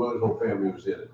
Well, his whole family was in it.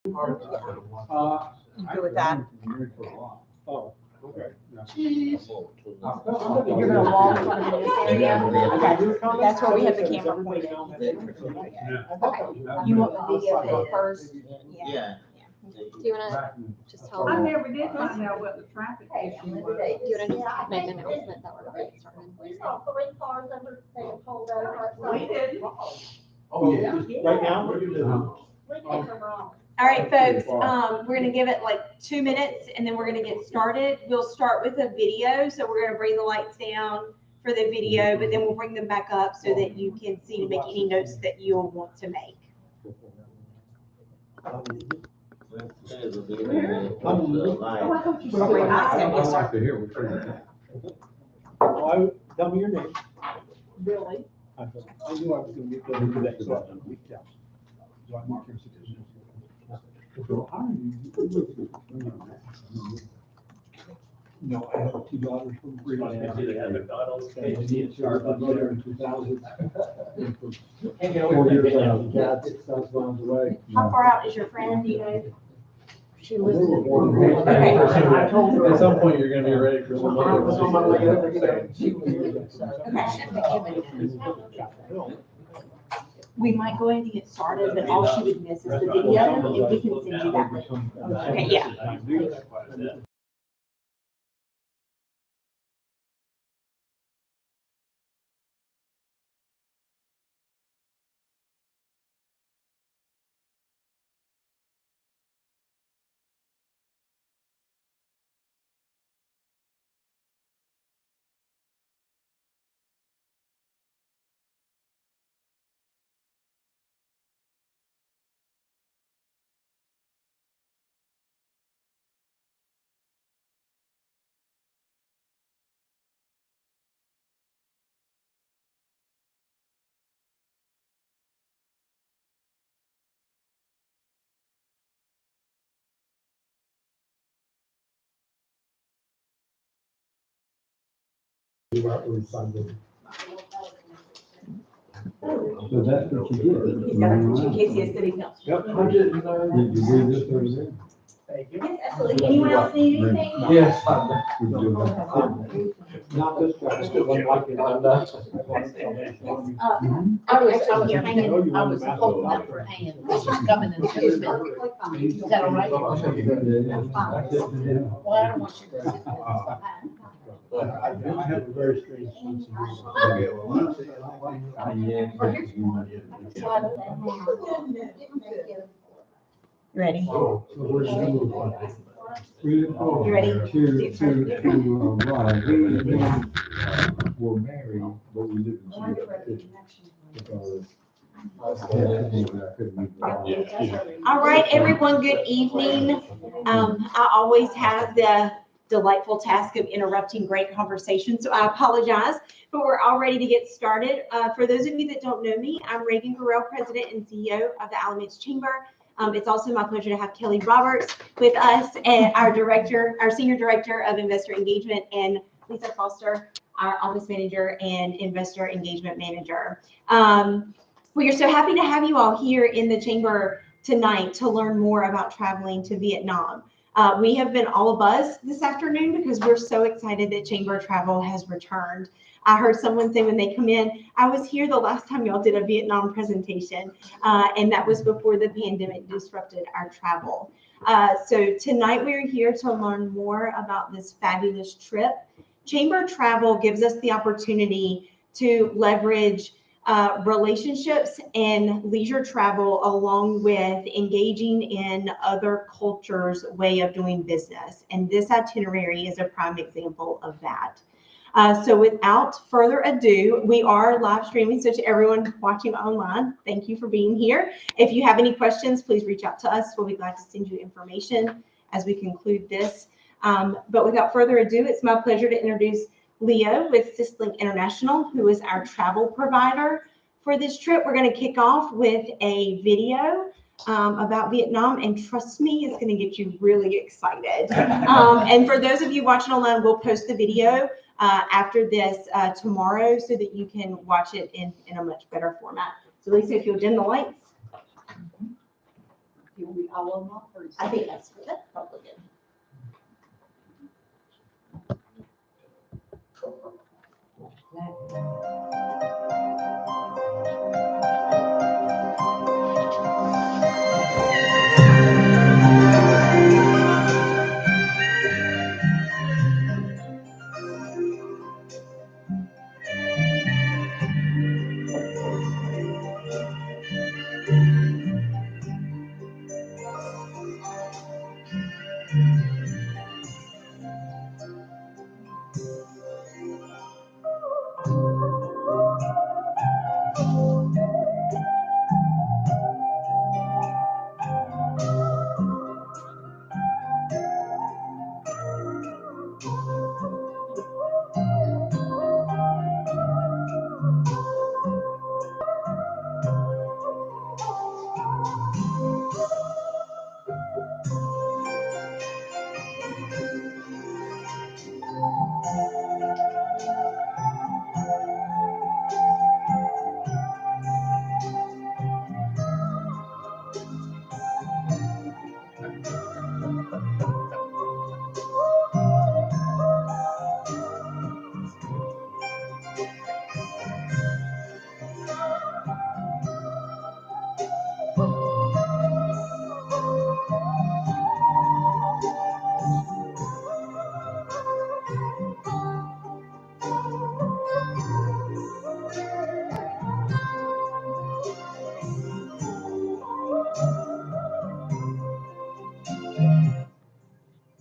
You good with that? Oh, okay. You're gonna walk in front of this area? Okay, that's where we have the camera pointed. You want the video to go first? Yeah. Do you want to just tell I them? never did find out what the traffic issue was. Do you want to just make an announcement that we're going to get started? We saw 3 cars over being pulled over. We did. Oh, yeah. Right now? We did them wrong. All right, folks, we're gonna give it like 2 minutes and then we're gonna get started. We'll start with a video. So we're gonna bring the lights down for the video, but then we'll bring them back up so that you can see to make any notes that you'll want to make. We'll bring lights down. Yes, sir. to hear what tell me your name. Billy. I knew I was gonna get there today, so I reached out. So I'm not curious if it's- So how are you? No, I have 2 daughters from Greece. McDonald's. And he had started my mother in 2000. And for 4 years, I was dad 6,000 miles away. How far out is your friend, do you know? She lives in. Okay. At some point, you're gonna be ready for some I was on my way over other. here. She was here. We might go ahead and get started, but all she would miss is the video and we can send you that. Okay, yeah. So that's what you did. He's got a Casey has city council. Yep, I did. Did you read this over there? Yes, absolutely. Anyone else need anything? Yes. Not this guy, just one like it. I was hanging, I was holding up her hand. This was coming in 2 minutes. Is that all right? Well, I don't want you to. I have a very strange sense Ready? So where's the move? You ready? Right. We're married, but we live in because All right, everyone, good evening. I always have the delightful task of interrupting great conversation, so I apologize, but we're all ready to get started. For those of you that don't know me, I'm Reagan Garrell, President and CEO of the Alamance Chamber. It's also my pleasure to have Kelly Roberts with us, and our Senior Director of Investor Engagement, and Lisa Foster, our Office Manager and Investor Engagement Manager. We are so happy to have you all here in the Chamber tonight to learn more about traveling to Vietnam. We have been all abuzz this afternoon because we're so excited that Chamber of Travel has returned. I heard someone say when they come in, I was here the last time y'all did a Vietnam presentation, and that was before the pandemic disrupted our travel. So tonight we're here to learn more about this fabulous trip. Chamber of Travel gives us the opportunity to leverage relationships and leisure travel along with engaging in other cultures' way of doing business. And this itinerary is a prime example of that. So without further ado, we are live streaming. So to everyone watching online, thank you for being here. If you have any questions, please reach out to us. We'll be glad to send you information as we conclude this. But without further ado, it's my pleasure to introduce Leo with SysLink International, who is our travel provider for this trip. We're going to kick off with a video about Vietnam, and trust me, it's going to get you really excited. And for those of you watching online, we'll post the video after this tomorrow so that you can watch it in a much better format. So Lisa, if you'll dim the lights. You'll be all on my first. I think that's probably good.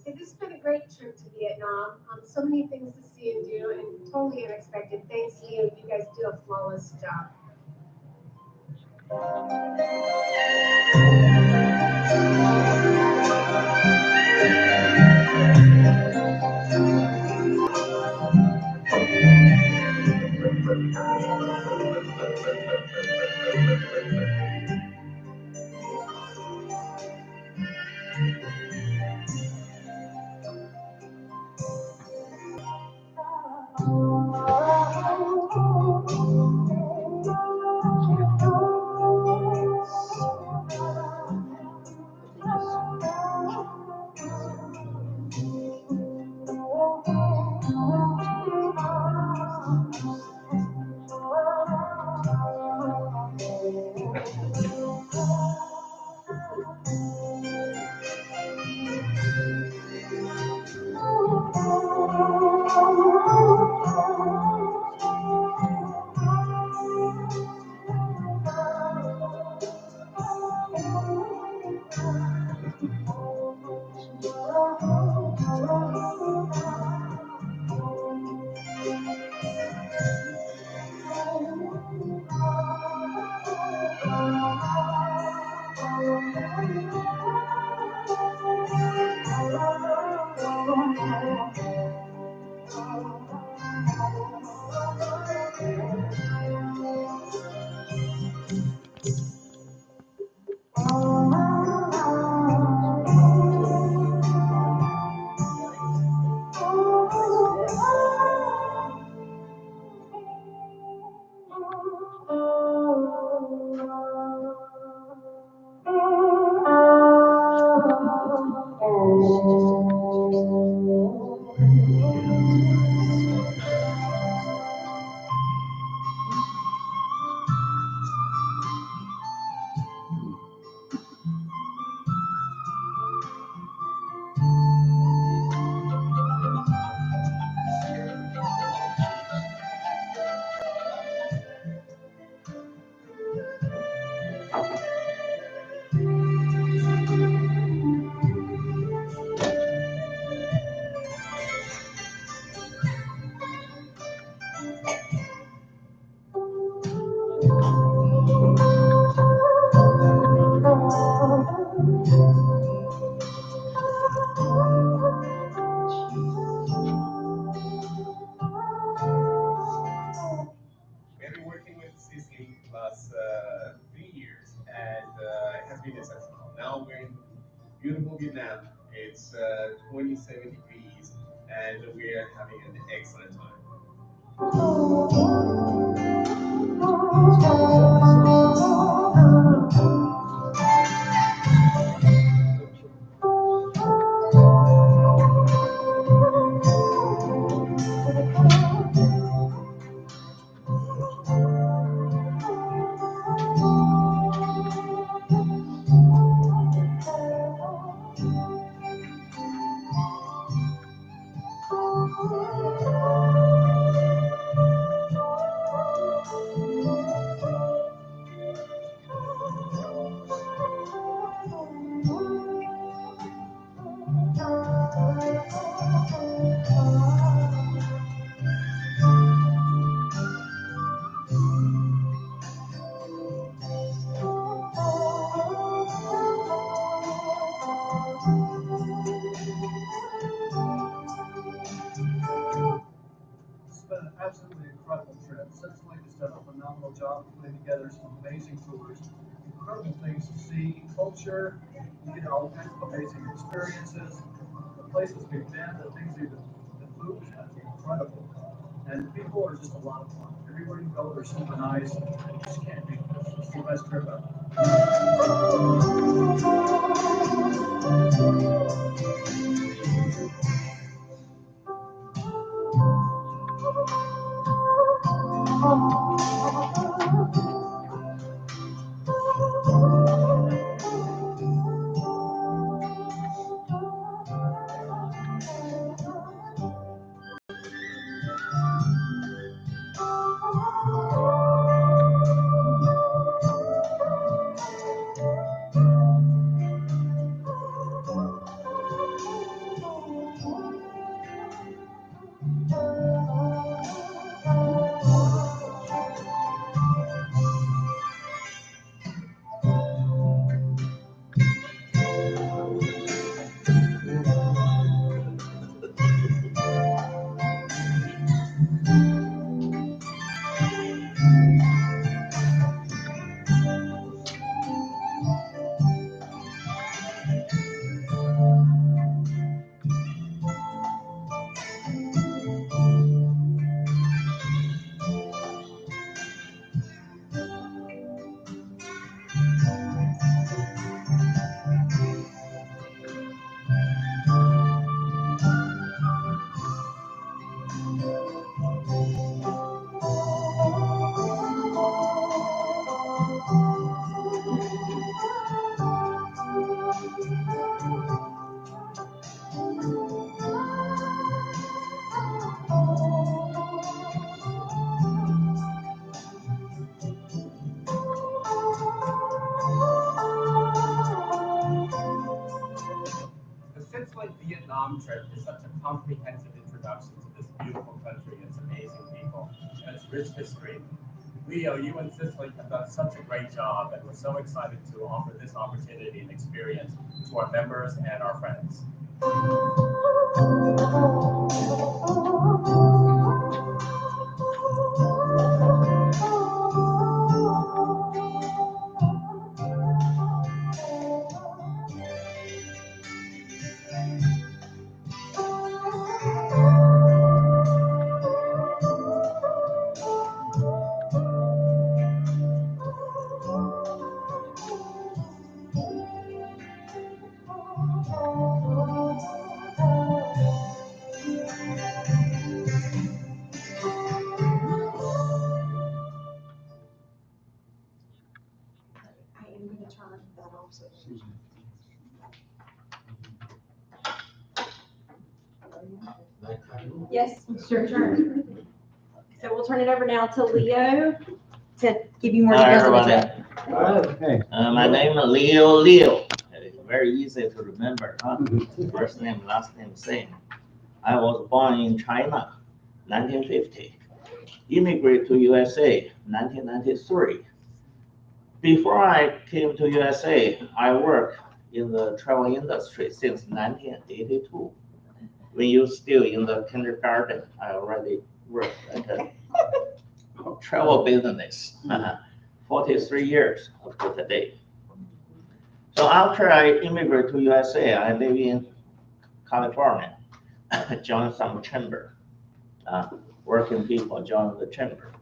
It has been a great trip to Vietnam. So many things to see and do, and totally unexpected. Thanks, Leo. You guys do a flawless job. Vietnam. It's 27 degrees and we're having an excellent time. It's been an absolutely incredible trip. Cicely has done a phenomenal job of putting together some amazing tours, incredible things to see, culture, you get all kinds of amazing experiences. The places we've been, the things even, the food is incredible. And the people are just a lot of fun. Everywhere you go, they're super nice. You just can't beat this. It's the best trip ever. The Six-Leg Vietnam trip is such a comprehensive introduction to this beautiful country, its amazing people, and its rich history. Leo, you and Sicily have done such a great job, and we're so excited to offer this opportunity and experience to our members and our friends. I am going to turn that off. Yes, it's your turn. So we'll turn it over now to Leo to give you more Hi, details on the everybody. trip. Hey. My name is Leo. It's very easy to remember, huh? First name, last name, same. I was born in China, 1950. Immigrated to USA, 1993. Before I came to USA, I worked in the travel industry since 1982. When you still in the kindergarten, I already worked at the travel business. 43 years up to today. So after I immigrated to USA, I live in California, joined some chamber, working people joined the chamber.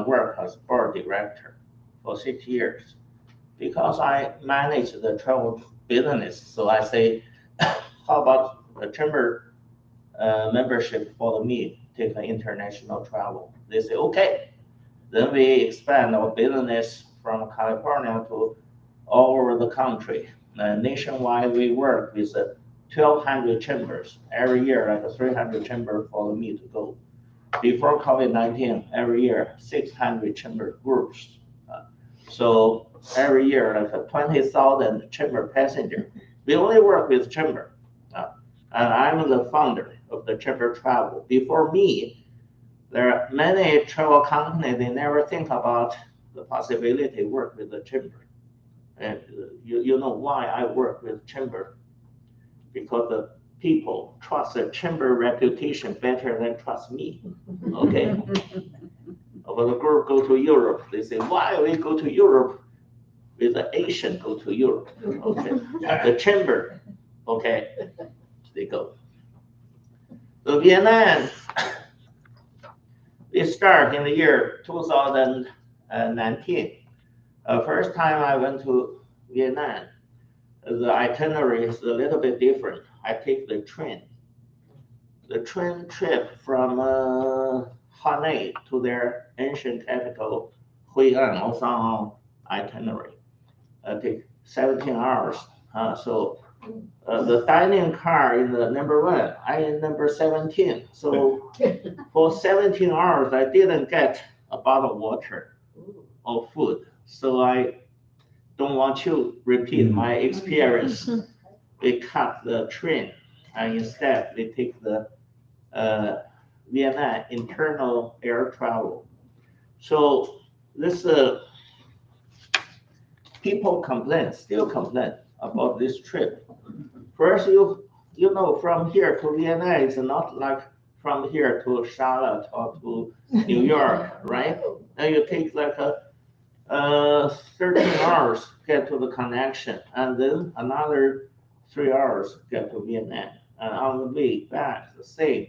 Work as board director for 6 years because I manage the travel business. So I say, how about the chamber membership follow me, take an international travel? They say, okay. Then we expand our business from California to all over the country. Nationwide, we work with 1,200 chambers. Every year, like 300 chambers follow me to go. Before COVID-19, every year, 600 chamber groups. So every year, like 20,000 chamber passenger. We only work with chamber. And I'm the founder of the chamber travel. Before me, there are many travel companies, they never think about the possibility to work with the chamber. And you know why I work with chamber? Because the people trust the chamber reputation better than trust me. Okay? When the group go to Europe, they say, why we go to Europe? With the Asian go to Europe. Okay? The chamber, okay, they go. So Vietnam, we start in the year 2019. First time I went to Vietnam, the itinerary is a little bit different. I take the train. The train trip from Hanoi to their ancient capital, Hue An, also on itinerary. Take 17 hours. So the dining car in the number 1, I in number 17. So for 17 hours, I didn't get a bottle of water or food. So I don't want to repeat my experience. We cut the train and instead we take the Vietnam internal air travel. So this people still complain about this trip. First, you know, from here to Vietnam is not like from here to Charlotte or to New York, right? And you take like 13 hours get to the connection, and then another 3 hours get to Vietnam. And on the way back, the same.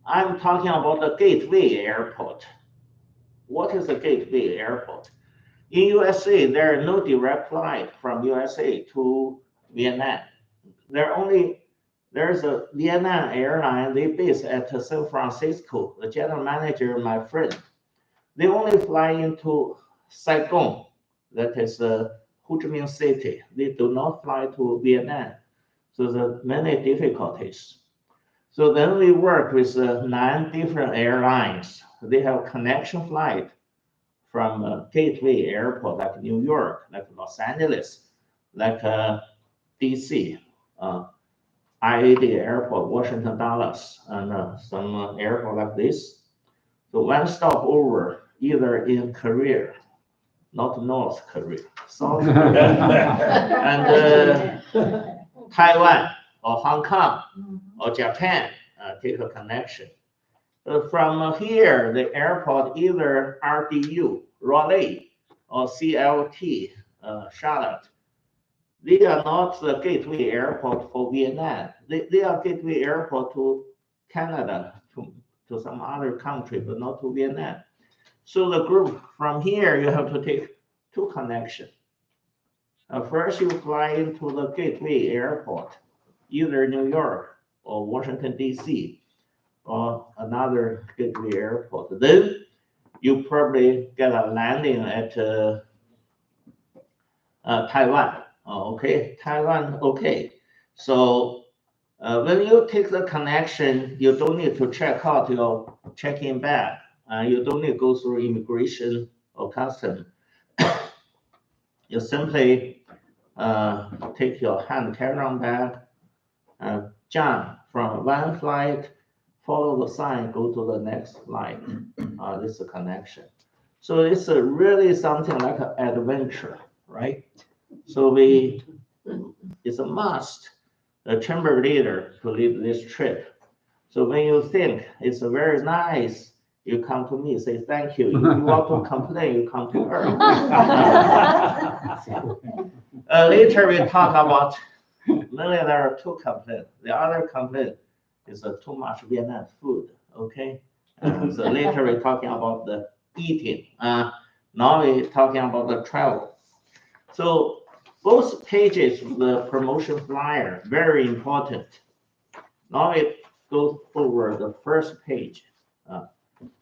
I'm talking about the gateway airport. What is a gateway airport? In USA, there are no direct flight from USA to Vietnam. There's a Vietnam airline, they base at San Francisco. The general manager, my friend, they only fly into Saigon, that is Ho Chi Minh City. They do not fly to Vietnam. So there are many difficulties. So then we work with 9 different airlines. They have connection flight from gateway airport like New York, like Los Angeles, like DC, IAD airport, Washington Dulles, and some airport like this. So one stop over, either in Korea, not North Korea, South Korea, and Taiwan or Hong Kong or Japan, take a connection. From here, the airport, either RDU, Raleigh, or CLT, Charlotte, they are not the gateway airport for Vietnam. They are gateway airport to Canada, to some other country, but not to Vietnam. So the group from here, you have to take 2 connections. First, you fly into the gateway airport, either New York or Washington, D.C., or another gateway airport. Then you probably get a landing at Taiwan. Okay, Taiwan, okay. So when you take the connection, you don't need to check out your check-in bag. You don't need to go through immigration or custom. You simply take your hand carry-on bag, jump from one flight, follow the sign, go to the next flight. This is a connection. So it's really something like an adventure, right? So it's a must, the chamber leader to lead this trip. So when you think it's a very nice you come to me, say thank you. If you want to complain, you come to her. Later we talk about, mainly there are two complaints. The other complaint is too much Vietnam food, okay? So later we're talking about the eating. Now we're talking about the travel. So both pages of the promotion flyer, very important. Now we go over the first page.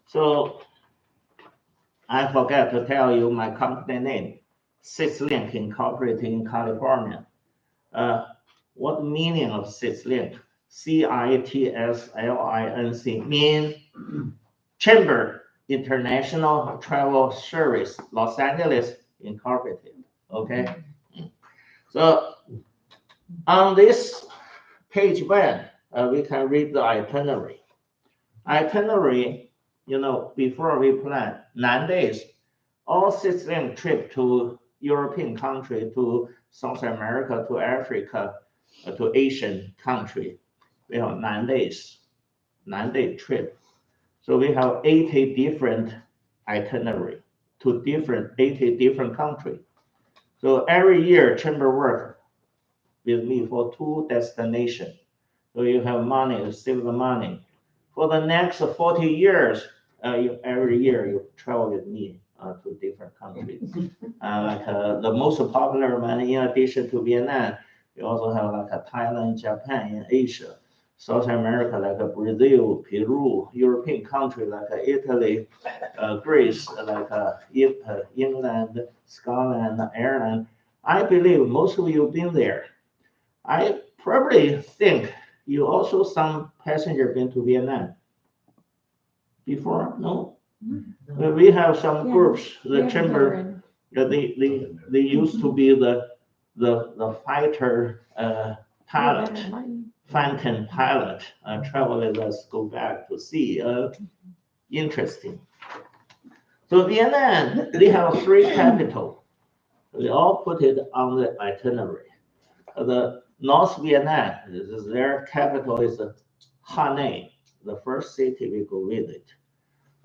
So I forgot to tell you my company name, SysLink Incorporated in California. What meaning of SysLink? CITSLINC mean Chamber International Travel Service, Los Angeles Incorporated. Okay. So on this page 1, we can read the itinerary. Itinerary, before we plan 9 days, all SysLink trip to European country, to South America, to Africa, to Asian country. We have 9 days, 9-day trip. So we have 80 different itinerary to 80 different countries. So every year, Chamber work with me for 2 destinations. So you have money, you save the money. For the next 40 years, every year you travel with me to different countries. The most popular one, in addition to Vietnam, you also have Thailand, Japan, in Asia, South America, Brazil, Peru, European countries like Italy, Greece, England, Scotland, Ireland. I believe most of you have been there. I probably think you also some passenger been to Vietnam before, no? We have some groups, the chamber, they used to be the fighter pilot, Phantom pilot, travel with us, go back to see. Interesting. So Vietnam, they have 3 capitals. We all put it on the itinerary. The North Vietnam, their capital is Ha Nay, the first city we go visit.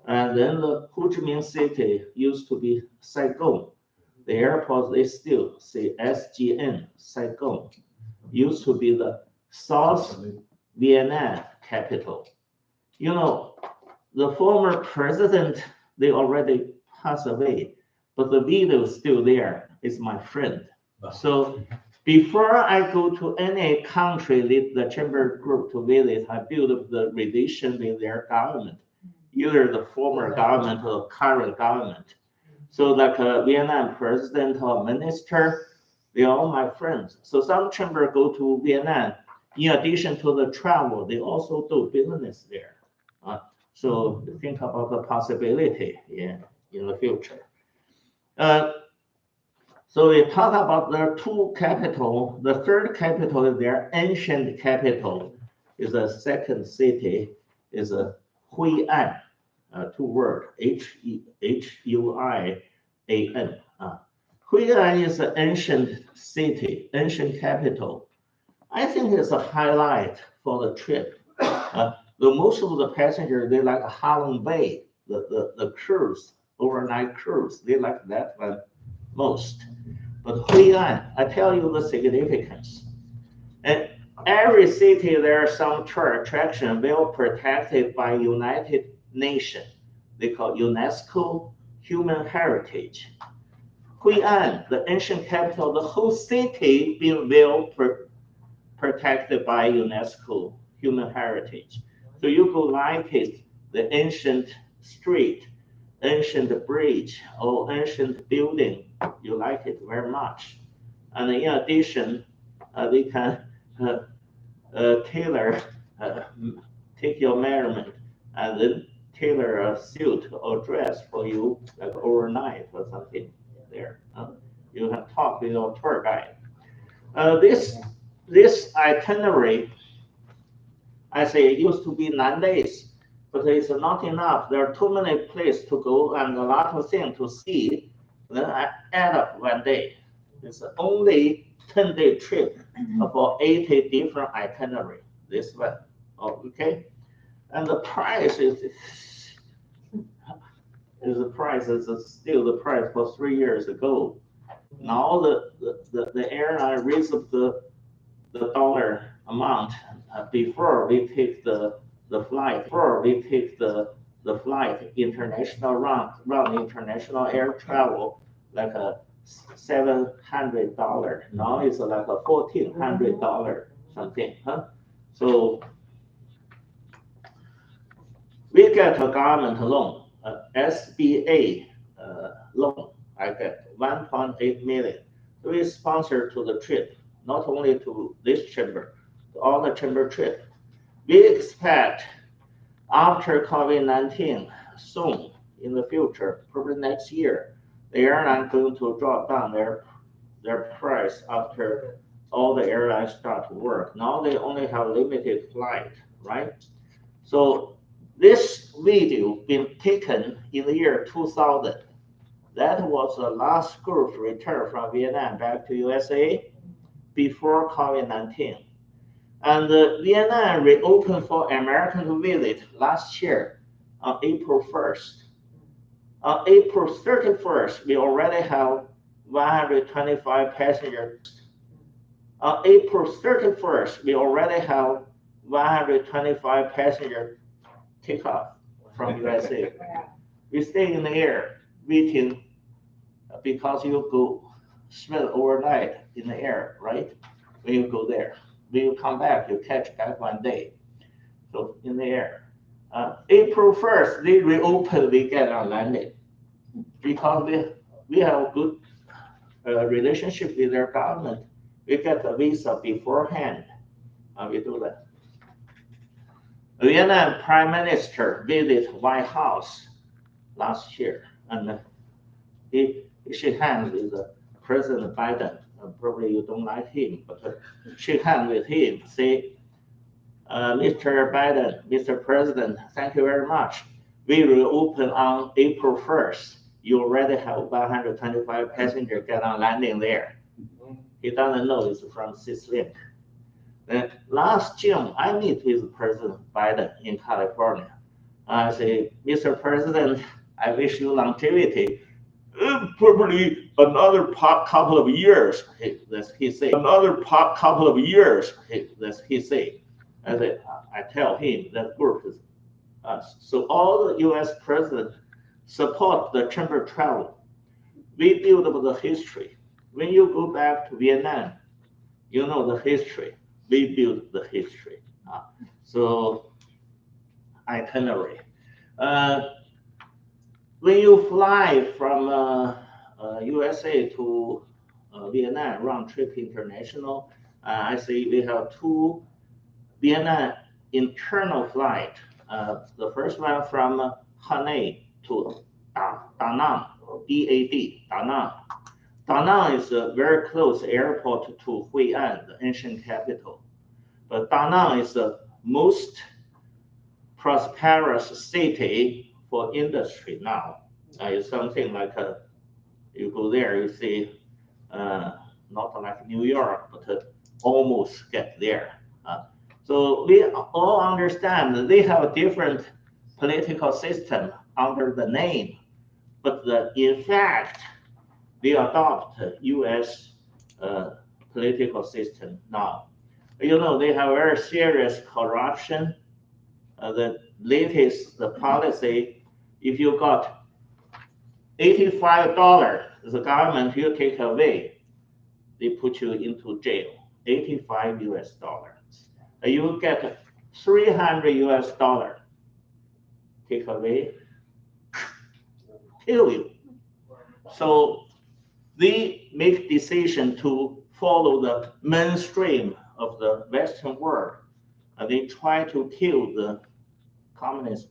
And then the Ho Chi Minh City used to be Saigon. The airport, they still say SGN, Saigon. Used to be the South Vietnam capital. The former president, they already passed away, but the video is still there. It's my friend. So before I go to any country with the chamber group to visit, I build up the relation with their government, either the former government or current government. So like Vietnam president or minister, they're all my friends. So some chamber go to Vietnam. In addition to the travel, they also do business there. So think about the possibility in the future. So we talk about the 2 capital. The 3rd capital is their ancient capital. Is the second city is Hue An. 2 words, Huian. Hue An is an ancient city, ancient capital. I think it's a highlight for the trip. Most of the passengers, they like Halong Bay, the cruise, overnight cruise. They like that one most. But Hue An, I tell you the significance. And every city, there are some tour attraction well protected by United Nations. They call UNESCO Human Heritage. Hue An, the ancient capital, the whole city being well protected by UNESCO Human Heritage. So you go like it, the ancient street, ancient bridge, or ancient building, you like it very much. And in addition, they can tailor, take your measurement, and then tailor a suit or dress for you, like overnight or something there. You can talk with your tour guide. This itinerary, I say it used to be 9 days, but it's not enough. There are too many places to go and a lot of things to see. Then I add up 1 day. It's only 10-day trip about 80 different itinerary. This one, okay? And the price is is the price is still the price for 3 years ago. Now the airline raised up the dollar amount before we take the flight international run international air travel like a $700. Now it's like a $1,400 something, huh? So we get a government loan, SBA loan. I get 1.8 million. We sponsor to the trip, not only to this chamber, to all the chamber trip. We expect after COVID-19 soon in the future, probably next year, the airline going to drop down their price after all the airlines start to work. Now they only have limited flight, right? So this video been taken in the year 2000. That was the last group return from Vietnam back to USA before COVID-19. And Vietnam reopened for American to visit last year on April 1st. On April 31st, we already have 125 passengers. On April 31st, we already have 125 passengers take off from USA. We stay in the air waiting because you go spend overnight in the air, right? When you go there. When you come back, you catch back one day. So in the air. April 1st, they reopened, we get on landing. Because we have a good relationship with their government. We get a visa beforehand. We do that. Vietnam Prime Minister visited White House last year. And he shook hands with President Biden. Probably you don't like him, but shake hands with him. Say, Mr. Biden, Mr. President, thank you very much. We will open on April 1st. You already have 125 passengers get on landing there. He doesn't know it's from Syslink. Last June, I meet with President Biden in California. I say, Mr. President, I wish you longevity. Probably another couple of years, he say. Another couple of years, he say. I tell him that group is us. So all the U.S. presidents support the chamber travel. We build up the history. When you go back to Vietnam, you know the history. We build the history. So itinerary. When you fly from USA to Vietnam, round trip international, I see we have 2 Vietnam internal flight. The first one from Hanoi to Da Nang, DAD, Da Nang. Da Nang is a very close airport to Hue An, the ancient capital. But Da Nang is the most prosperous city for industry now. It's something like you go there, you see, not like New York, but almost get there. So we all understand that they have a different political system under the name, but in fact, they adopt U.S. Political system now. You know, they have very serious corruption. The latest policy, if you got $85, the government will take away, they put you into jail, $85 US. You get $300 US, take away, kill you. So they make decision to follow the mainstream of the Western world. They try to kill the communists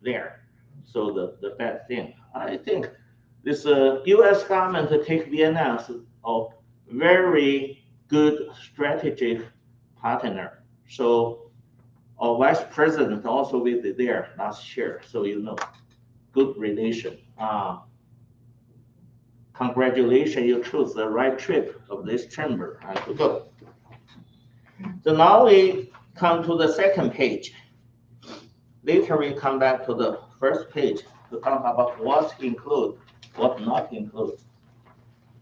there. So the bad thing. I think this U.S. government take Vietnam as a very good strategic partner. So our vice president also visited there last year. So you know, good relation. Congratulations, you chose the right trip of this chamber to go. So now we come to the second page. later we come back to the first page to talk about what's included, what not included.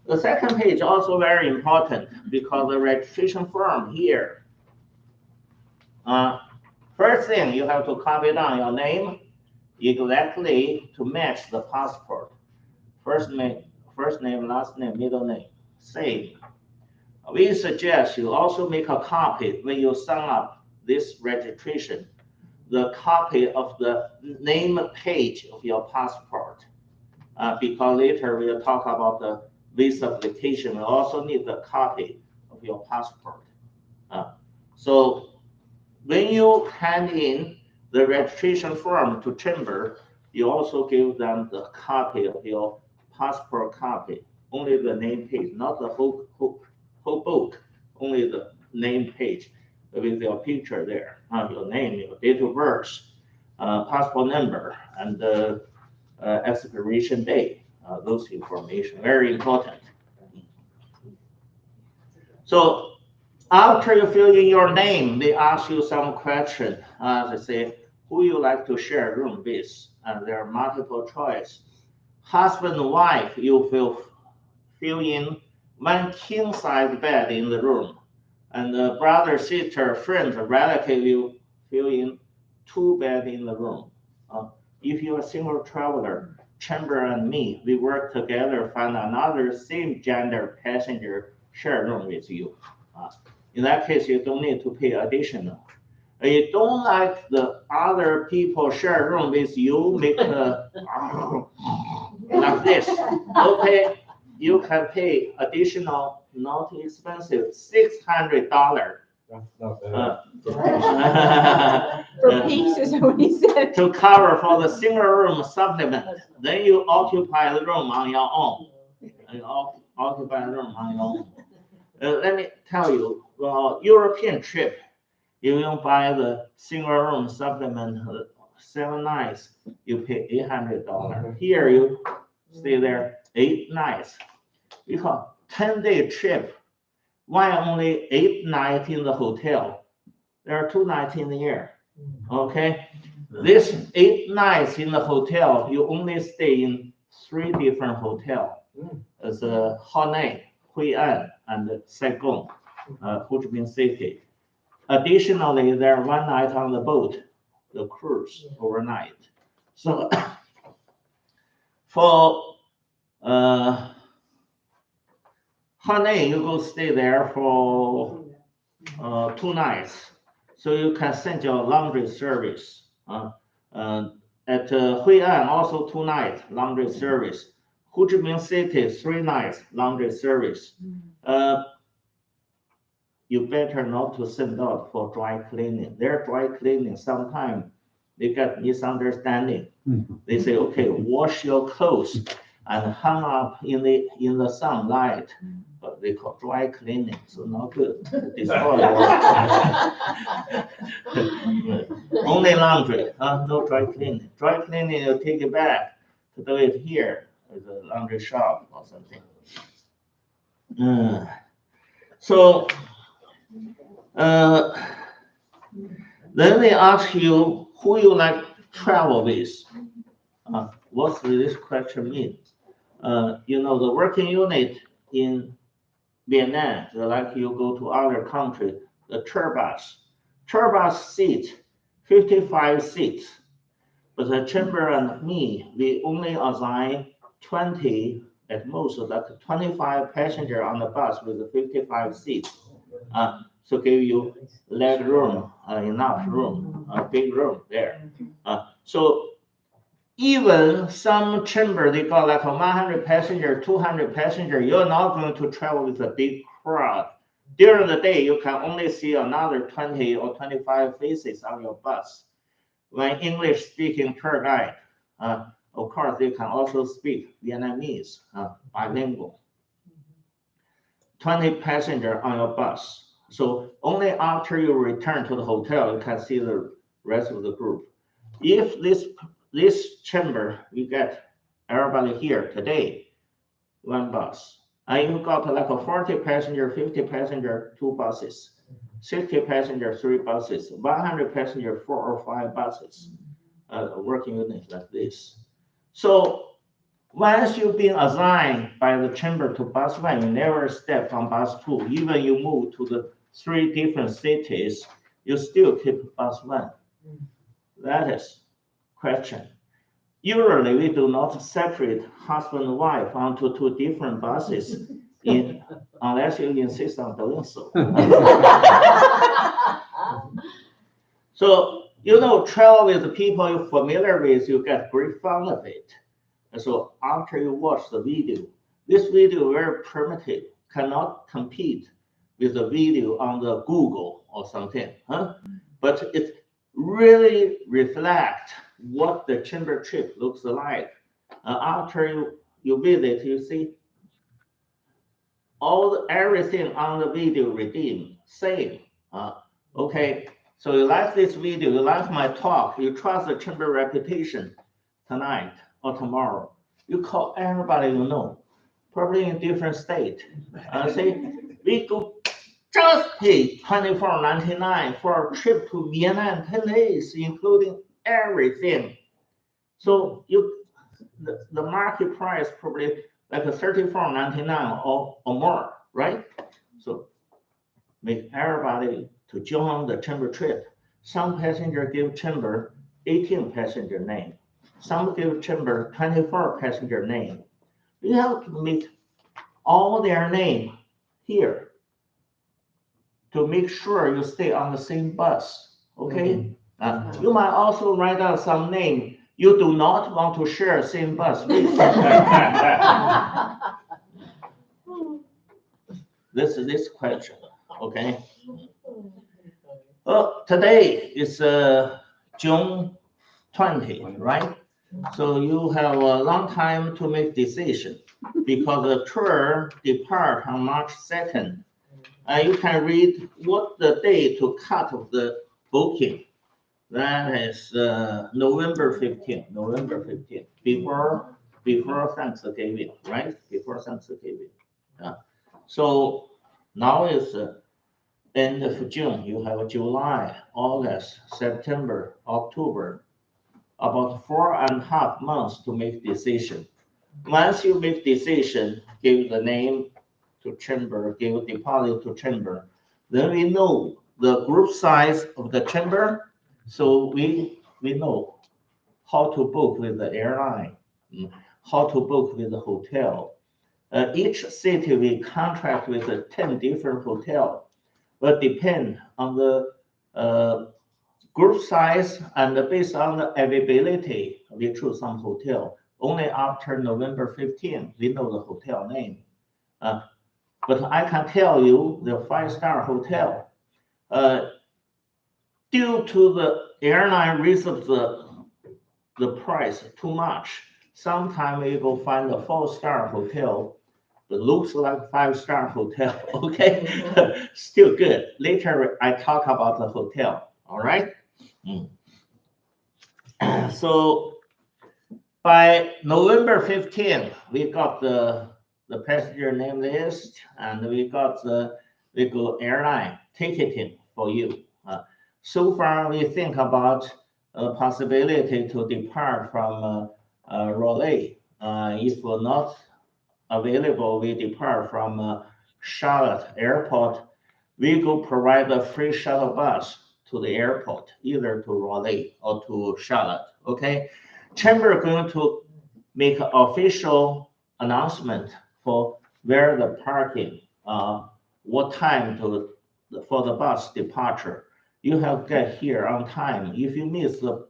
The second page also very important because the registration form here. First thing, you have to copy down your name exactly to match the passport. First name, last name, middle name, same. We suggest you also make a copy when you sign up this registration, the copy of the name page of your passport. Because later we'll talk about the visa application, we also need the copy of your passport. So when you hand in the registration form to chamber, you also give them the copy of your passport copy, only the name page, not the whole book, only the name page with your picture there, your name, your date of birth, passport number, and the expiration date. Those information, very important. So after you fill in your name, they ask you some question. They say, who you like to share a room with? And there are multiple choice. Husband and wife, you fill in one king size bed in the room. And the brother, sister, friends, relative, you fill in 2 beds in the room. If you're a single traveler, chamber and me, we work together, find another same gender passenger share room with you. In that case, you don't need to pay additional. You don't like the other people share room with you, make like this. Okay, you can pay additional, not expensive, $600. For peace is what he said. To cover for the single room supplement. Then you occupy the room on your own. Occupy the room on your own. Let me tell you, European trip, if you buy the single room supplement 7 nights, you pay $800. Here you stay there 8 nights. Because 10-day trip, why only 8 nights in the hotel? There are 2 nights in the year. Okay, this 8 nights in the hotel, you only stay in 3 different hotels. It's Hanoi, Hoi An, and Saigon, Ho Chi Minh City. Additionally, there are 1 night on the boat, the cruise overnight. So for Hanoi, you go stay there for 2 nights. So you can send your laundry service. At Hoi An, also 2 nights laundry service. Ho Chi Minh City, 3 nights laundry service. You better not to send out for dry cleaning. Their dry cleaning, sometimes they get misunderstanding. They say, okay, wash your clothes and hang up in the sunlight. But they call dry cleaning, so not good. Destroy only laundry, no dry cleaning. Dry cleaning, you take it back to do it here at the laundry shop or something. So then they ask you who you like to travel with. What does this question mean? The working unit in Vietnam, like you go to other country, the tour bus seat, 55 seats. But the chamber and me, we only assign 20, at most, like 25 passenger on the bus with 55 seats. So give you leg room, enough room, a big room there. So even some chamber, they got like 100 passenger, 200 passenger, you're not going to travel with a big crowd. During the day, you can only see another 20 or 25 faces on your bus. When English speaking tour guide, of course, they can also speak Vietnamese, bilingual. 20 passenger on your bus. So only after you return to the hotel, you can see the rest of the group. If this chamber, you get everybody here today, 1 bus. And you got like a 40 passenger, 50 passenger, 2 buses, 60 passenger, 3 buses, 100 passenger, 4 or 5 buses. working unit like this. So once you've been assigned by the chamber to bus one, you never step from bus two. Even you move to the 3 different cities, you still keep bus one. That is question. Usually, we do not separate husband and wife onto 2 different buses unless you insist on doing so. So, travel with the people you're familiar with, you get great fun of it. And so after you watch the video, this video very primitive, cannot compete with the video on the Google or something, huh? But it really reflects what the chamber trip looks like. After you visit, you see everything on the video redeemed, same. Okay, so you like this video, you like my talk, you trust the chamber reputation tonight or tomorrow. You call everybody you know, probably in different state. Say, we go just pay $24.99 for a trip to Vietnam, 10 days, including everything. So the market price probably like a $34.99 or more, right? So make everybody to join the chamber trip. Some passenger give chamber 18 passenger name. Some give chamber 24 passenger name. You have to make all their name here to make sure you stay on the same bus, okay? You might also write out some name you do not want to share same bus with. This question, okay? Well, today is June 20, right? So you have a long time to make decision because the tour depart on March 2nd. You can read what the day to cut of the booking. That is November 15th, before Thanksgiving, right? Before Thanksgiving. So now is end of June. You have July, August, September, October, about 4.5 months to make decision. Once you make decision, give the name to chamber, give deposit to chamber, then we know the group size of the chamber, so we know how to book with the airline, how to book with the hotel. Each city we contract with 10 different hotel, but depend on the group size and based on the availability, we choose some hotel. Only after November 15th, we know the hotel name. But I can tell you the 5-star hotel, due to the airline raise up the price too much, sometimes we go find a 4-star hotel that looks like 5-star hotel, okay? Still good. Later, I talk about the hotel, all right? So by November 15th, we got the passenger name list and we got the airline ticketing for you. So far, we think about a possibility to depart from Raleigh. If we're not available, we depart from Charlotte Airport. We go provide a free shuttle bus to the airport, either to Raleigh or to Charlotte, okay? Chamber going to make an official announcement for where the parking, what time for the bus departure. You have to get here on time. If you miss the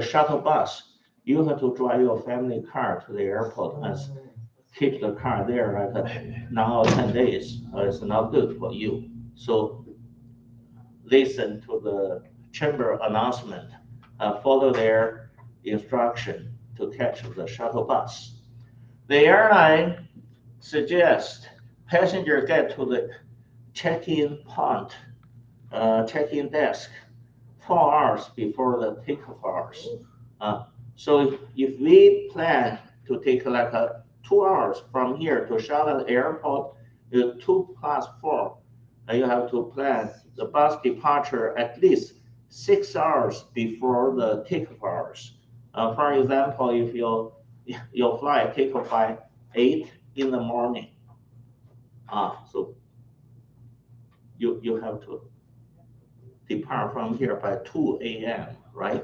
shuttle bus, you have to drive your family car to the airport and keep the car there like 9 or 10 days. It's not good for you. So listen to the chamber announcement, follow their instruction to catch the shuttle bus. The airline suggests passengers get to the check-in point, check-in desk 4 hours before the takeoff hours. So if we plan to take like 2 hours from here to Charlotte Airport, 2 + 4, you have to plan the bus departure at least 6 hours before the takeoff hours. For example, if your flight take off by 8 in the morning, so you have to depart from here by 2 a.m., right?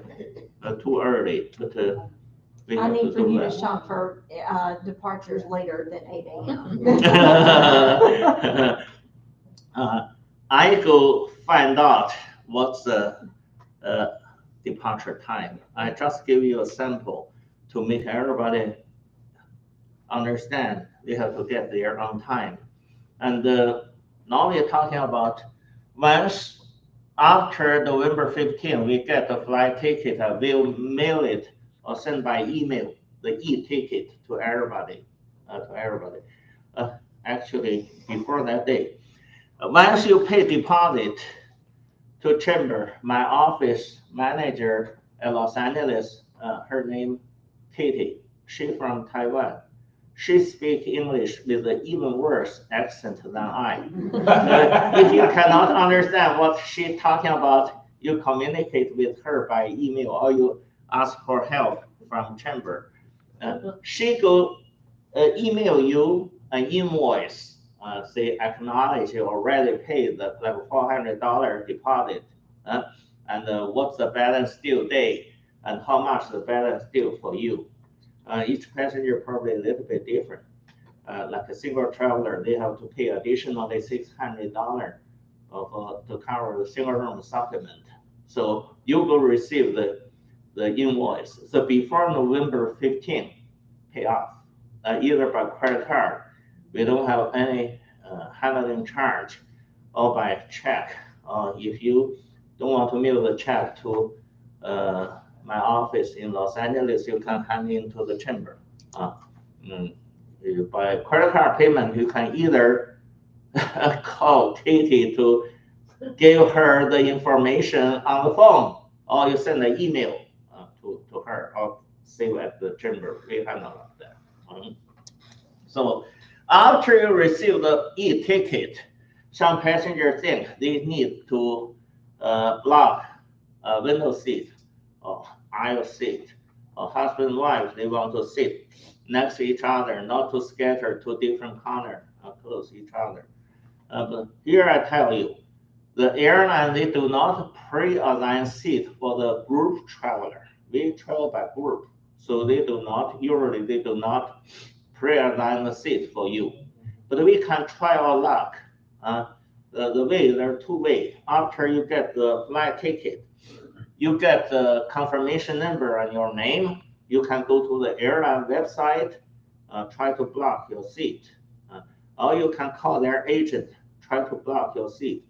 Too early, but we I have to need for do you to that. shop for departures later than 8 a.m. I go find out what's the departure time. I just give you a sample to make everybody understand they have to get there on time. And now we're talking about once after November 15, we get the flight ticket, we'll mail it or send by email the e-ticket to everybody. Actually, before that day, once you pay deposit to Chamber, my office manager at Los Angeles, her name Katie, she from Taiwan. She speaks English with an even worse accent than I. If you cannot understand what she's talking about, you communicate with her by email or you ask for help from Chamber. She go email you an invoice, say acknowledge you already paid the like $400 deposit, and what's the balance due date and how much the balance due for you. Each passenger probably a little bit different. Like a single traveler, they have to pay additionally $600 to cover the single room supplement. So you will receive the invoice. So before November 15th, pay off, either by credit card. We don't have any handling charge, or by check. If you don't want to mail the check to my office in Los Angeles, you can hand in to the Chamber. By credit card payment, you can either call Katie to give her the information on the phone, or you send an email to her, or save at the Chamber. We handle that. So after you receive the e-ticket, some passengers think they need to block a window seat or aisle seat, or husband and wife, they want to sit next to each other, not to scatter to different corners, close each other. But here I tell you, the airline, they do not pre-assign seat for the group traveler. We travel by group, so they do not pre-assign the seat for you. But we can try our luck. There are two ways. After you get the flight ticket, you get the confirmation number and your name. You can go to the airline website, try to block your seat. Or you can call their agent, try to block your seat.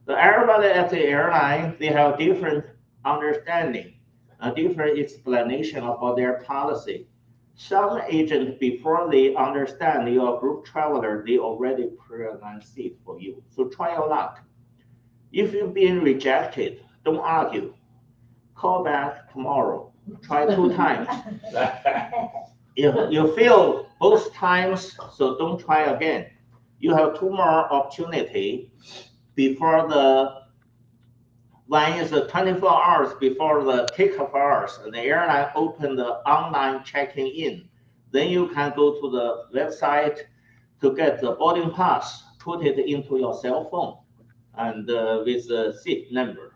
Everybody at the airline, they have different understanding, a different explanation about their policy. Some agent, before they understand you're a group traveler, they already pre-assign seat for you. So try your luck. If you've been rejected, don't argue. Call back tomorrow. Try 2 times. You fail both times, so don't try again. You have 2 more opportunities before one is 24 hours before the takeoff hours. The airline open the online checking in. Then you can go to the website to get the boarding pass, put it into your cell phone, and with the seat number.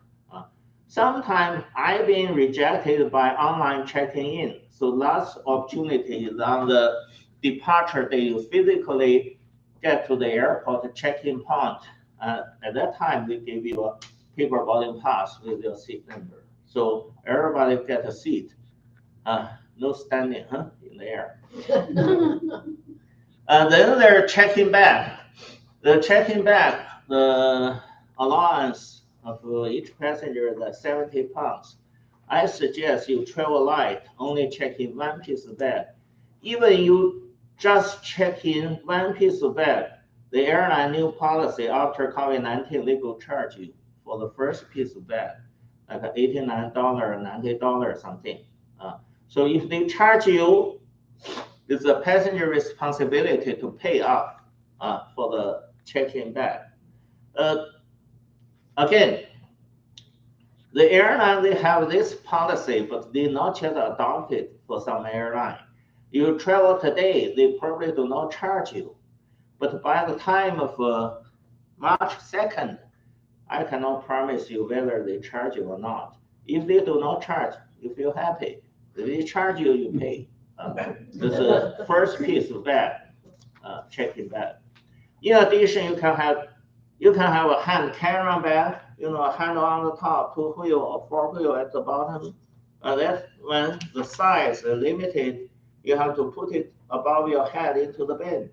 Sometimes I've been rejected by online checking in. So last opportunity is on the departure day, you physically get to the airport check-in point. At that time, they give you a paper boarding pass with your seat number. So everybody get a seat. No standing in the air. Then they're checking bag. The checking bag, the allowance of each passenger is 70 pounds. I suggest you travel light, only check in 1 piece of bag. Even you just check in 1 piece of bag, the airline new policy after COVID-19, they will charge you for the first piece of bag, like $89 or $90 something. So if they charge you, it's a passenger responsibility to pay up for the check-in bag. Again, The airline, they have this policy, but they not yet adopted for some airline. You travel today, they probably do not charge you. But by the time of March 2nd, I cannot promise you whether they charge you or not. If they do not charge, you feel happy. If they charge you, you pay. That's the first piece of bag, check-in bag. In addition, you can have a hand camera bag, a handle on the top, 2 wheel or 4 wheel at the bottom. That's when the size is limited, you have to put it above your head into the bin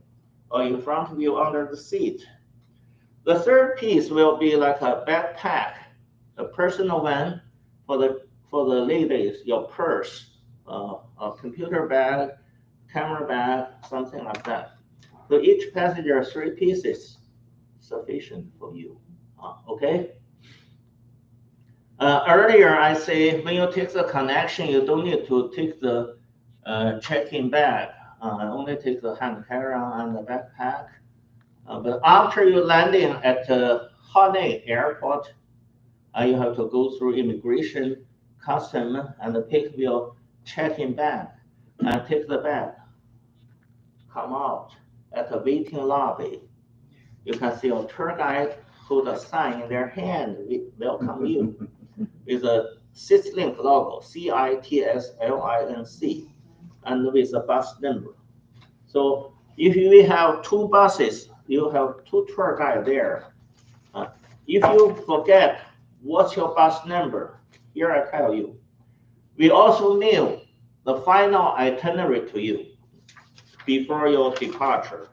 or in front of you under the seat. The third piece will be like a backpack, a personal one for the ladies, your purse, a computer bag, camera bag, something like that. So each passenger, 3 pieces, sufficient for you. Okay? Earlier I say when you take the connection, you don't need to take the check-in bag. Only take the hand carry-on and the backpack. But after you landing at Hanoi Airport, you have to go through immigration, custom, and pick your check-in bag and take the bag. Come out at the waiting lobby. You can see a tour guide hold a sign in their hand, welcome you, with a CityLink logo, CITSLINC, and with a bus number. So if we have 2 buses, you have 2 tour guides there. If you forget what's your bus number, here I tell you. We also mail the final itinerary to you before your departure.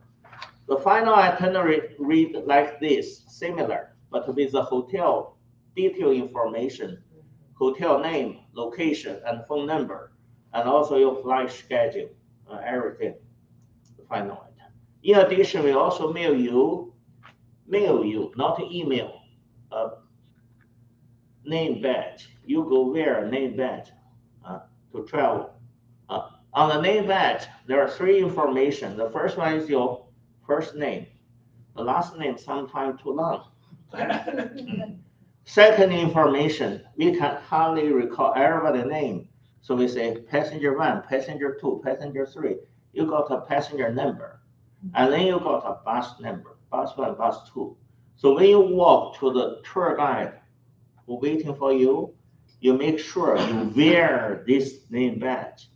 The final itinerary read like this, similar, but with the hotel detail information, hotel name, location, and phone number, and also your flight schedule, everything, the final item. In addition, we also mail you, not email, a name badge. You go wear a name badge to travel. On the name badge, there are 3 information. The first one is your first name. The last name sometimes too long. Second information, we can hardly recall everybody's name. So we say passenger 1, passenger 2, passenger 3. You got a passenger number. And then you got a bus number, bus 1, bus 2. So when you walk to the tour guide who waiting for you, you make sure you wear this name badge.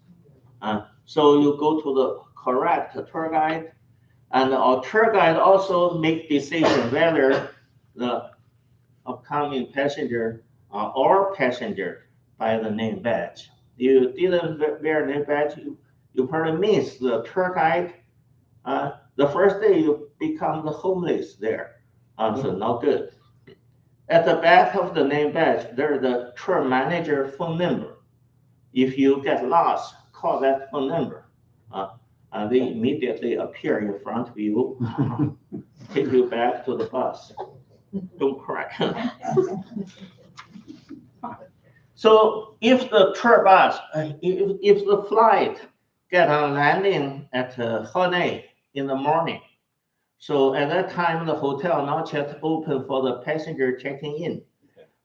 So you go to the correct tour guide, and our tour guide also make decision whether the upcoming passenger or passenger by the name badge. You didn't wear name badge, you probably miss the tour guide. The first day you become the homeless there, so not good. At the back of the name badge, there's the tour manager phone number. If you get lost, call that phone number. And they immediately appear in front of you, take you back to the bus. Don't cry. So if the tour bus, if the flight get on landing at Hanoi in the morning, so at that time the hotel not yet open for the passenger checking in.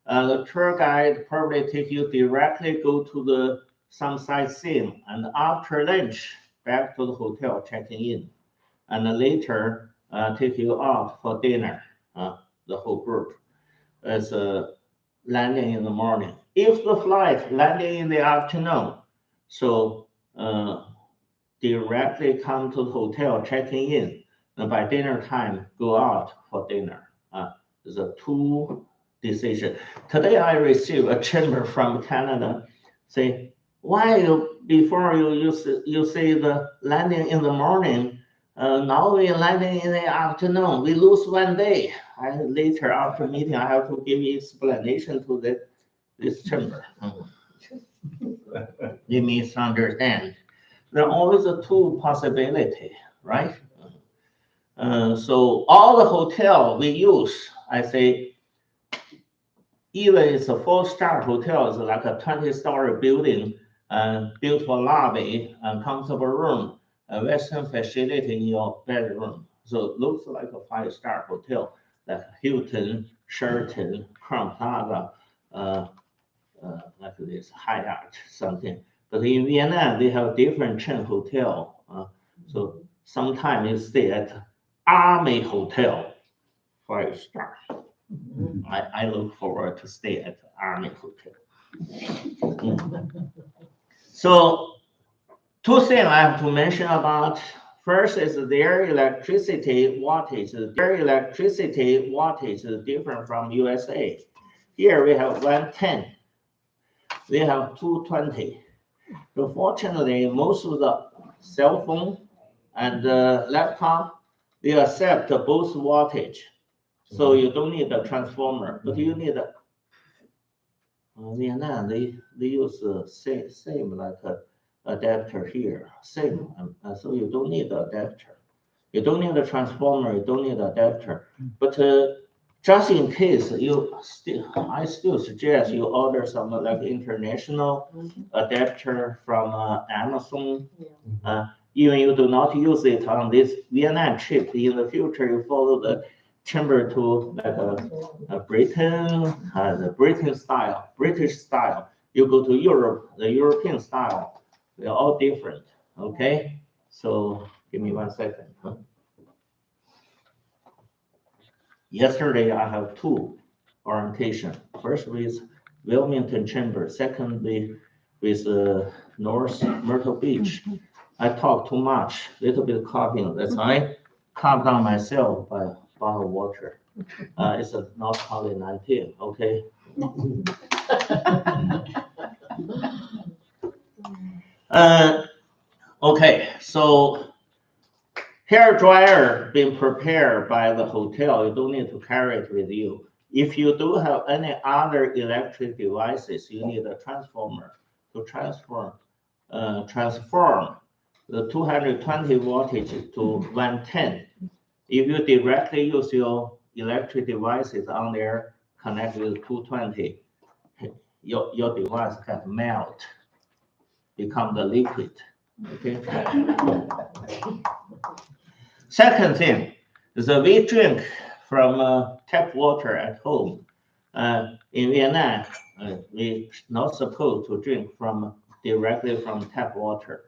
The tour guide probably take you directly go to some sightseeing, and after lunch back to the hotel checking in, and later take you out for dinner. The whole group as landing in the morning. If the flight landing in the afternoon, so directly come to the hotel checking in, and by dinner time go out for dinner. There's a 2 decision. Today I received a chamber from Canada say, why before you say the landing in the morning, now we landing in the afternoon, we lose 1 day. Later after meeting, I have to give explanation to this chamber. They misunderstand. There are always 2 possibilities, right? So all the hotel we use, I say, even it's a 4-star hotel, it's like a 20-story building, beautiful lobby, and comfortable room, a Western facility in your bedroom. So it looks like a 5-star hotel, like Hilton, Sheraton, Crown Plaza, like this Hyatt something. But in Vietnam, they have different chain hotel. So sometimes you stay at Army Hotel, 5-star. I look forward to stay at Army Hotel. So two things I have to mention about. First is their electricity wattage. Their electricity wattage is different from USA. Here we have 110. They have 220. So fortunately, most of the cell phone and laptop, they accept both wattage. So you don't need a transformer, but you need a Vietnam, they use same like adapter here, same. So you don't need the adapter. You don't need a transformer, you don't need adapter. But just in case, I still suggest you order some like international adapter from Amazon. Even you do not use it on this Vietnam trip, in the future you follow the chamber to like a Britain, the British style. You go to Europe, the European style. They're all different. Okay, so give me 1 second. Yesterday I have 2 orientation. First with Wilmington Chamber, secondly with North Myrtle Beach. I talk too much, little bit coughing. That's I calm down myself by bottle of water. It's not COVID-19, okay? Okay, so hair dryer being prepared by the hotel, you don't need to carry it with you. If you do have any other electric devices, you need a transformer to transform the 220 voltage to 110. If you directly use your electric devices on there, connect with 220, your device can melt, become the liquid. Okay. Second thing is that we drink from tap water at home. In Vietnam, we're not supposed to drink directly from tap water.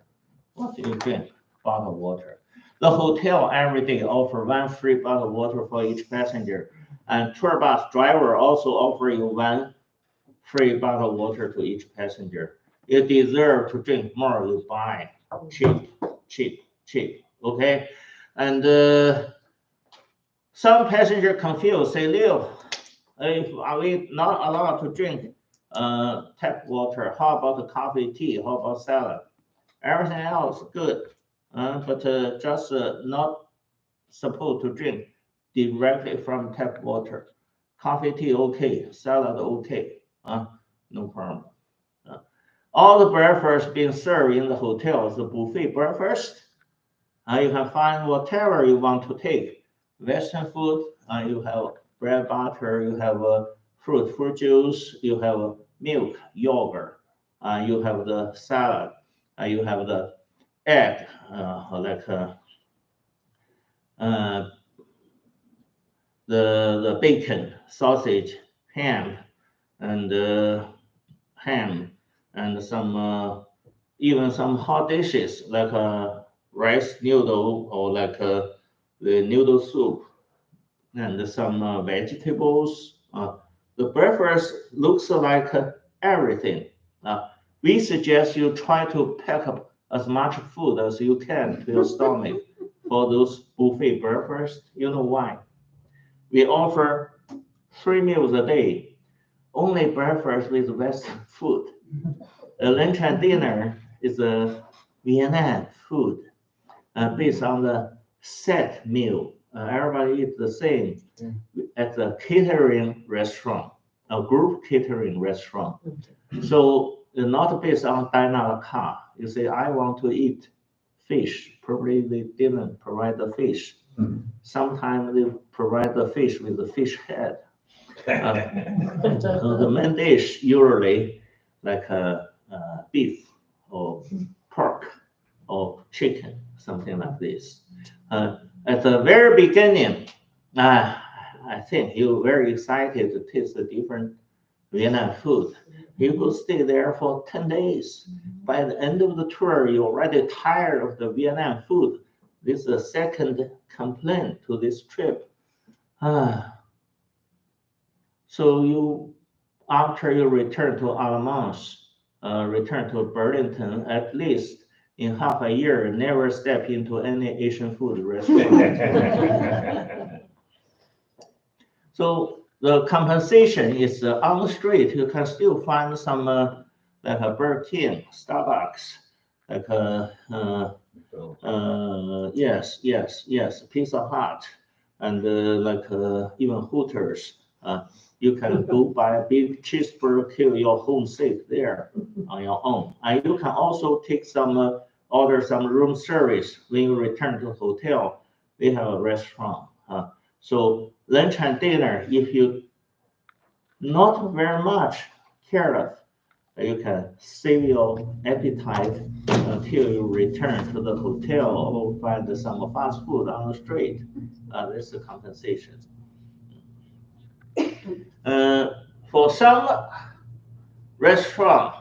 What do you drink? Bottled water. The hotel every day offer 1 free bottle of water for each passenger, and tour bus driver also offer you 1 free bottle of water to each passenger. You deserve to drink more, you buy cheap. Okay, and some passenger confused, say, Leo, are we not allowed to drink tap water? How about the coffee, tea? How about salad? Everything else good, but just not supposed to drink directly from tap water. Coffee, tea, okay. Salad, okay. No problem. All the breakfast being served in the hotel is a buffet breakfast. You can find whatever you want to take. Western food, you have bread, butter, you have fruit juice, you have milk, yogurt, you have the salad, you have the egg, like the bacon, sausage, ham, and some even some hot dishes like rice noodle or like the noodle soup and some vegetables. The breakfast looks like everything. We suggest you try to pack up as much food as you can to your stomach for those buffet breakfast. You know why? We offer 3 meals a day, only breakfast with Western food. Lunch and dinner is a Vietnam food based on the set meal. Everybody eats the same at the catering restaurant, a group catering restaurant. So it's not based on dine a la carte. You say, I want to eat fish. Probably they didn't provide the fish. Sometimes they provide the fish with the fish head. So the main dish usually like beef or pork or chicken, something like this. At the very beginning, I think you're very excited to taste the different Vietnam food. You could stay there for 10 days. By the end of the tour, you're already tired of the Vietnam food. This is the second complaint to this trip. So after you return to Alamance, return to Burlington, at least in half a year, never step into any Asian food restaurant. So the compensation is on the street. You can still find some like a Burger King, Starbucks, like yes, Pizza Hut, and like even Hooters. You can go buy a big cheeseburger, kill your home safe there on your own. And you can also take some order some room service when you return to the hotel. They have a restaurant. So lunch and dinner, if you not very much careless, you can save your appetite until you return to the hotel or find some fast food on the street. This is compensation. For some restaurant,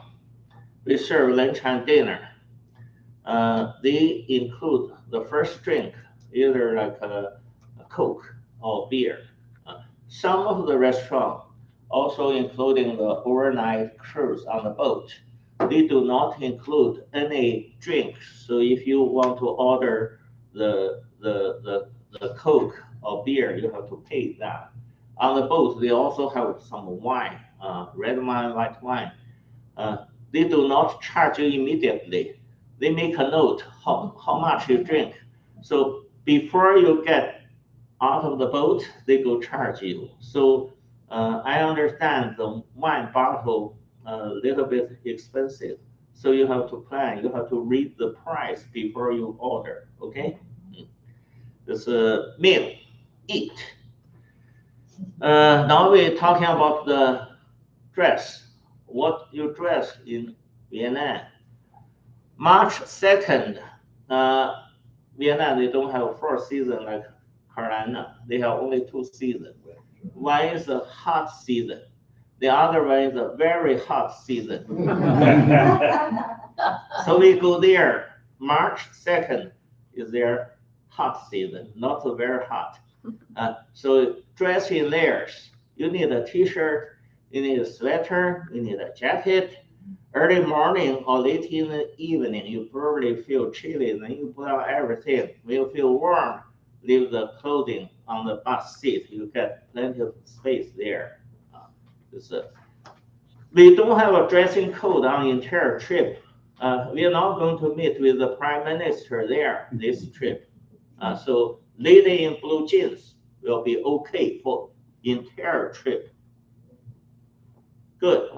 we serve lunch and dinner. They include the first drink, either like a Coke or beer. Some of the restaurants also including the overnight cruise on the boat. They do not include any drinks. So if you want to order the Coke or beer, you have to pay that. On the boat, they also have some wine, red wine, white wine. They do not charge you immediately. They make a note how much you drink. So before you get out of the boat, they go charge you. So I understand the wine bottle a little bit expensive. So you have to plan, you have to read the price before you order, okay? This meal, eat. Now we're talking about the dress. What you dress in Vietnam. March 2nd, Vietnam, they don't have 4 seasons like Carolina. They have only 2 seasons. One is a hot season. The other one is a very hot season. So we go there. March 2nd is their hot season, not so very hot. So dress in layers. You need a t-shirt, you need a sweater, you need a jacket. Early morning or late in the evening, you probably feel chilly, then you put on everything. When you feel warm, leave the clothing on the bus seat. You get plenty of space there. We don't have a dressing code on the entire trip. We are not going to meet with the prime minister there this trip. So lady in blue jeans will be okay for entire trip. Good.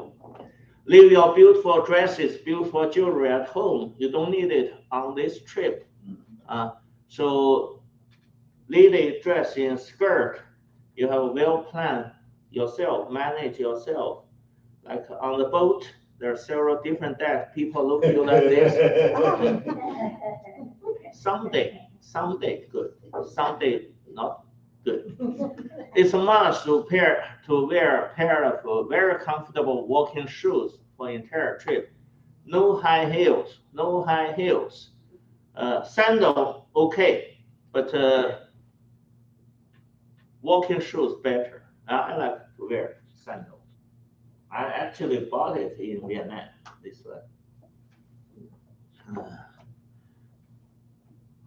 Leave your beautiful dresses, beautiful jewelry at home. You don't need it on this trip. So lady dress in skirt. You have well planned yourself, manage yourself. Like on the boat, there are several different decks. People look at you like this. Someday good. Someday not good. It's a must to wear a pair of very comfortable walking shoes for entire trip. No high heels, no high heels. Sandal, okay, but walking shoes better. I like to wear sandal. I actually bought it in Vietnam, this one.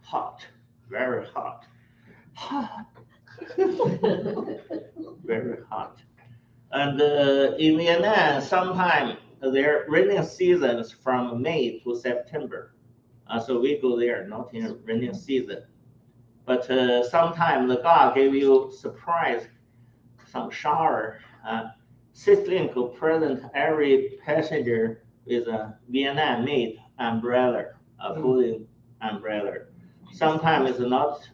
Hot, very hot. Hot. Very hot. And in Vietnam, sometimes their rainy seasons from May to September. So we go there, not in rainy season. But sometimes the God gave you surprise, some shower. Citlink will present every passenger with a Vietnam-made umbrella, a cooling umbrella. Sometimes it's not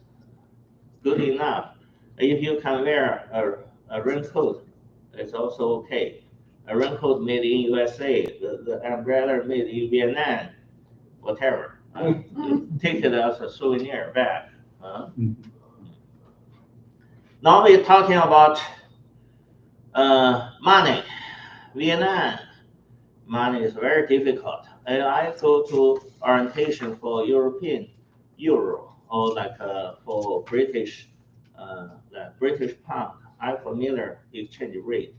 good enough. If you can wear a raincoat, it's also okay. A raincoat made in USA, the umbrella made in Vietnam, whatever. You take it as a souvenir back. Now we're talking about money. Vietnam, money is very difficult. And I go to orientation for European euro or like for British, the British pound. I'm familiar exchange rate.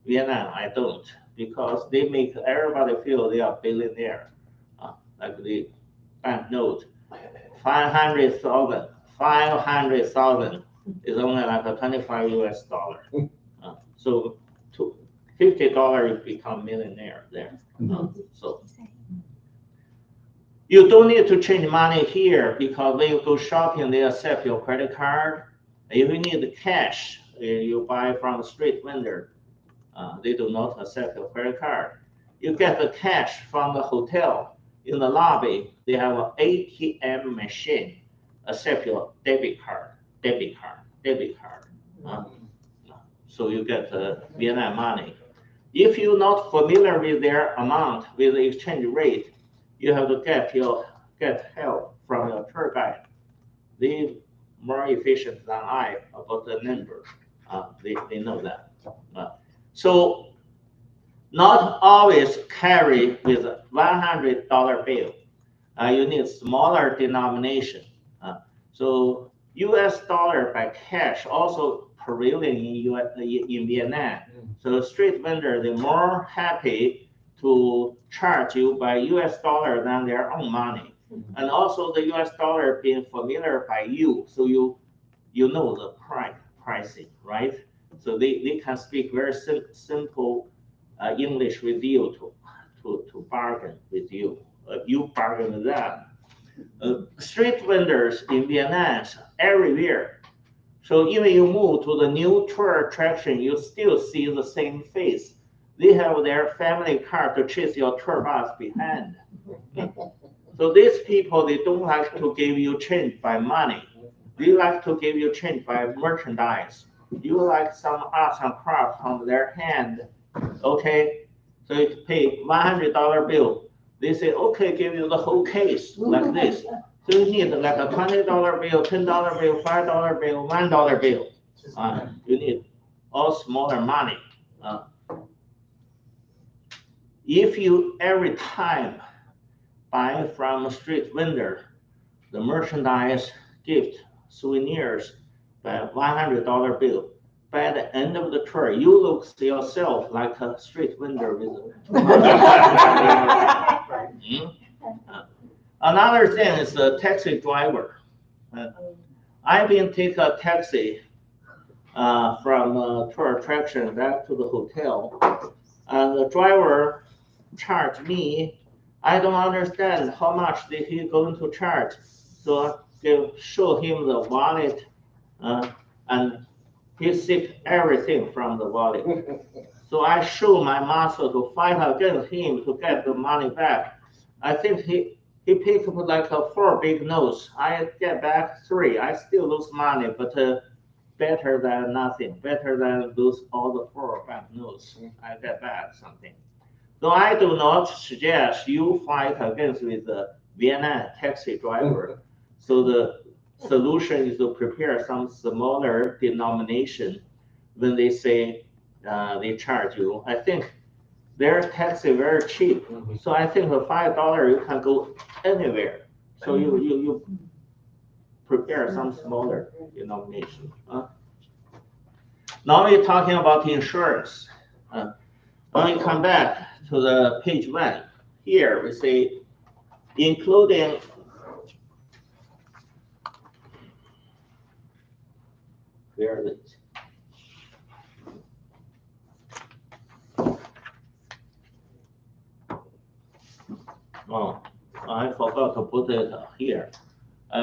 Vietnam, I don't, because they make everybody feel they are billionaire. Like the banknote, 500,000, 500,000 is only like a 25 US dollar. So to $50, you become millionaire there. So you don't need to change money here because when you go shopping, they accept your credit card. If you need cash, you buy from the street vendor. They do not accept your credit card. You get the cash from the hotel. In the lobby, they have an ATM machine, accept your debit card. So you get Vietnam money. If you're not familiar with their amount, with the exchange rate, you have to get help from your tour guide. They more efficient than I about the number. They know that. So not always carry with $100 bill. You need smaller denomination. So US dollar by cash also prevailing in Vietnam. So the street vendor, they're more happy to charge you by US dollar than their own money. And also the US dollar being familiar by you, so you know the pricing, right? So they can speak very simple English with you to bargain with you. You bargain with them. Street vendors in Vietnam everywhere. So even you move to the new tour attraction, you still see the same face. They have their family car to chase your tour bus behind. So these people, they don't like to give you change by money. They like to give you change by merchandise. You like some arts and crafts from their hand, okay? So you pay $100 bill. They say, okay, give you the whole case like this. So you need like a $20 bill, $10 bill, $5 bill, $1 bill. You need all smaller money. If you every time buy from a street vendor, the merchandise, gift, souvenirs by $100 bill, by the end of the tour, you look yourself like a street vendor with Another thing is the taxi driver. I've been take a taxi from tour attraction back to the hotel, and the driver charged me. I don't understand how much did he going to charge. So I show him the wallet, and he seek everything from the wallet. So I show my muscle to fight against him to get the money back. I think he picked up like a 4 big notes. I get back 3. I still lose money, but better than nothing. Better than lose all the 4 bank notes. I get back something. So I do not suggest you fight against with the Vietnam taxi driver. So the solution is to prepare some smaller denomination when they say they charge you. I think their taxi very cheap. So I think for $5 you can go anywhere. So you prepare some smaller denomination. Now we're talking about insurance. When we come back to the page 1, here we say including where is it? Oh, I forgot to put it here.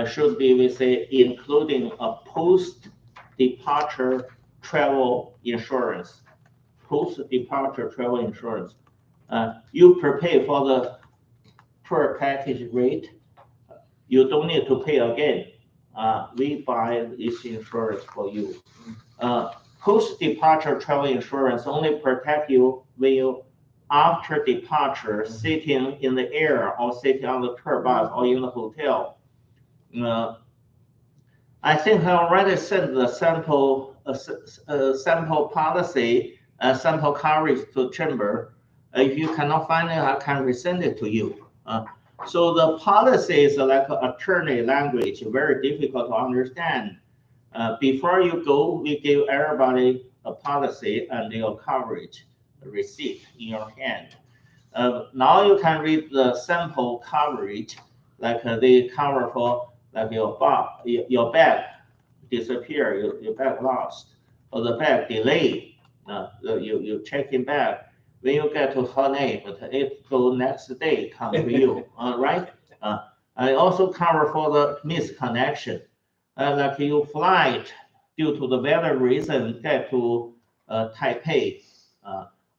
Should be we say including a post-departure travel insurance. Post-departure travel insurance. You prepare for the tour package rate. You don't need to pay again. We buy this insurance for you. Post-departure travel insurance only protect you when you after departure sitting in the air or sitting on the tour bus or in the hotel. I think I already sent the sample policy, sample coverage to chamber. If you cannot find it, I can resend it to you. So the policy is like attorney language, very difficult to understand. Before you go, we give everybody a policy and your coverage receipt in your hand. Now you can read the sample coverage, like they cover for like your bag disappear, your bag lost, or the bag delayed. You check in bag. When you get to Honey, but it go next day come to you, right? I also cover for the misconnection, like you flight due to the weather reason get to Taipei,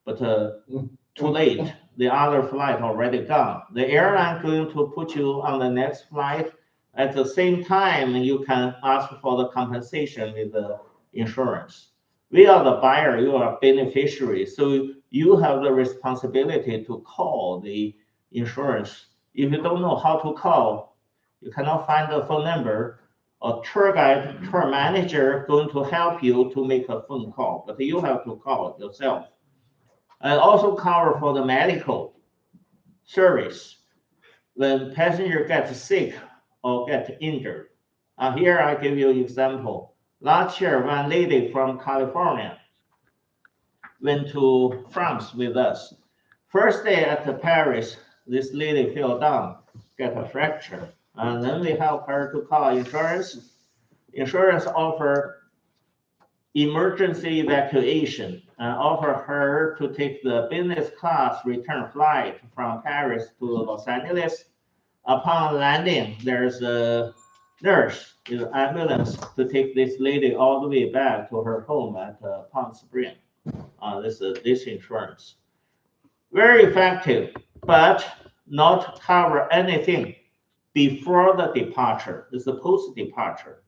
but too late. The other flight already gone. The airline going to put you on the next flight. At the same time, you can ask for the compensation with the insurance. We are the buyer, you are beneficiary, so you have the responsibility to call the insurance. If you don't know how to call, you cannot find the phone number, a tour guide, tour manager going to help you to make a phone call, but you have to call yourself. I also cover for the medical service when passenger gets sick or get injured. Here I give you an example. Last year, one lady from California went to France with us. First day at Paris, this lady fell down, get a fracture, and then we help her to call insurance. Insurance offer emergency evacuation and offer her to take the business class return flight from Paris to Los Angeles. Upon landing, there's a nurse in the ambulance to take this lady all the way back to her home at Palm Springs. This insurance. Very effective, but not cover anything before the departure. It's the post-departure.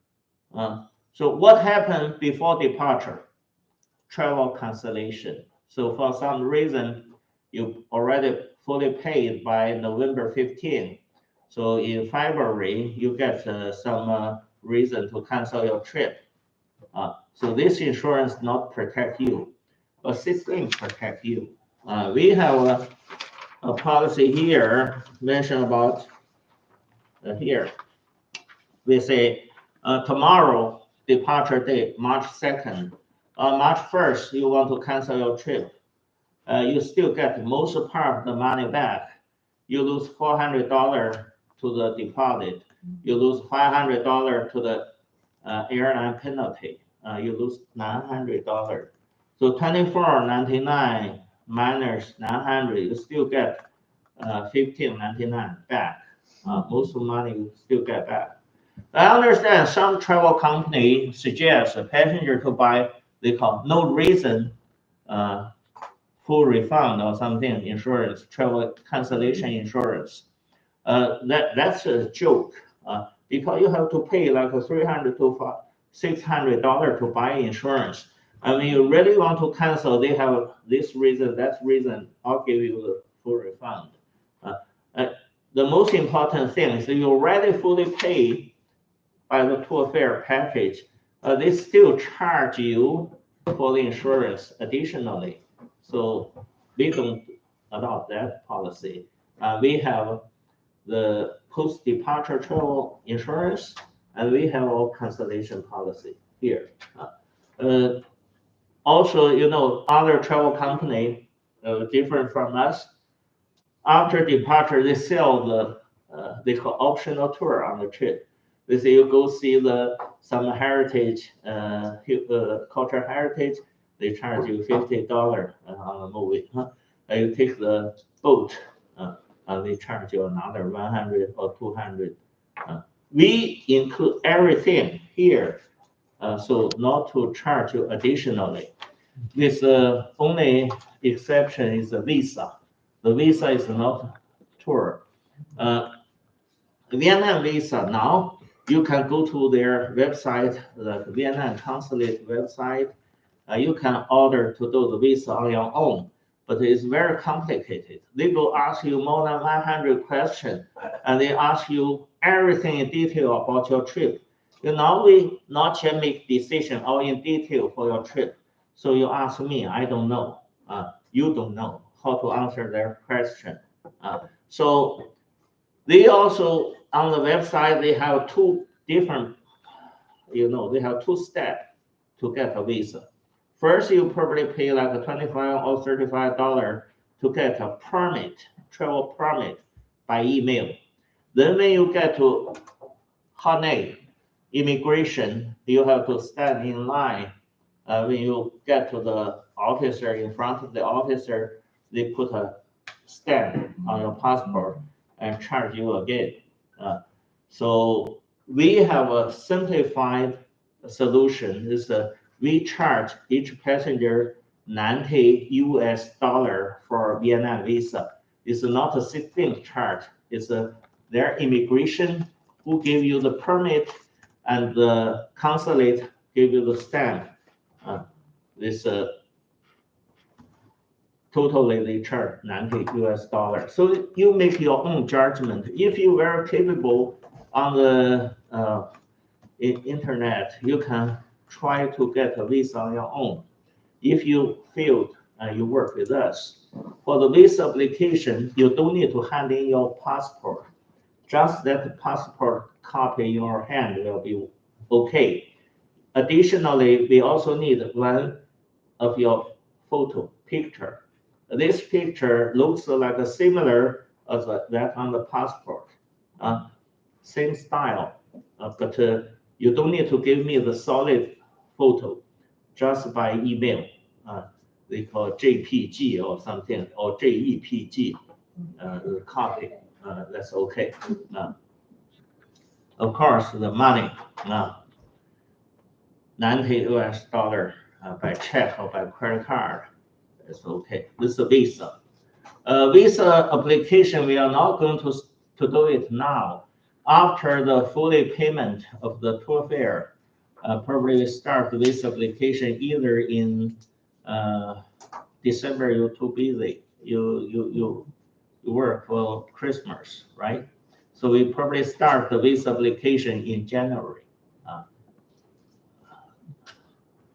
So what happened before departure? Travel cancellation. So for some reason, you already fully paid by November 15. So in February, you get some reason to cancel your trip. So this insurance not protect you, but system protect you. We have a policy here mentioned about here. We say tomorrow departure date, March 2nd. On March 1st, you want to cancel your trip. You still get most part of the money back. You lose $400 to the deposit. You lose $500 to the airline penalty. You lose $900. So $24.99 minus 900, you still get $15.99 back. Most of the money you still get back. I understand some travel company suggest a passenger to buy, they call no reason full refund or something insurance, travel cancellation insurance. That's a joke because you have to pay like $300 to $600 to buy insurance. And when you really want to cancel, they have this reason, that reason, I'll give you the full refund. The most important thing is you already fully pay by the tour fare package. They still charge you for the insurance additionally. So we don't adopt that policy. We have the post-departure travel insurance, and we have our cancellation policy here. Also, other travel company different from us. After departure, they sell they call optional tour on the trip. They say you go see some heritage, cultural heritage. They charge you $50 on the movie. You take the boat, they charge you another 100 or 200. We include everything here, so not to charge you additionally. This only exception is the visa. The visa is not tour. Vietnam visa now, you can go to their website, the Vietnam consulate website. You can order to do the visa on your own, but it's very complicated. They will ask you more than 100 questions, and they ask you everything in detail about your trip. You know, we not yet make decision all in detail for your trip. So you ask me, I don't know. You don't know. how to answer their question. So they also, on the website, they have two different, they have two steps to get a visa. First, you probably pay like a $25 or $35 to get a permit, travel permit by email. Then when you get to Hanoi immigration, you have to stand in line. When you get to the officer, in front of the officer, they put a stamp on your passport and charge you again. So we have a simplified solution. We charge each passenger $90 for Vietnam visa. It's not a system charge. It's their immigration who give you the permit and the consulate give you the stamp. This totally they charge $90. So you make your own judgment. If you very capable on the internet, you can try to get a visa on your own. If you failed, you work with us. For the visa application, you don't need to hand in your passport. Just that passport copy in your hand will be okay. Additionally, we also need one of your picture. This picture looks like a similar as that on the passport. Same style, but you don't need to give me the solid photo, just by email. They call it JPG or something, or JEPG copy. That's okay. Of course, the money, $90 by check or by credit card, it's okay. This is a visa. Visa application, we are not going to do it now. After the fully payment of the tour fare, probably start the visa application either in December. You're too busy. You work for Christmas, right? So we probably start the visa application in January.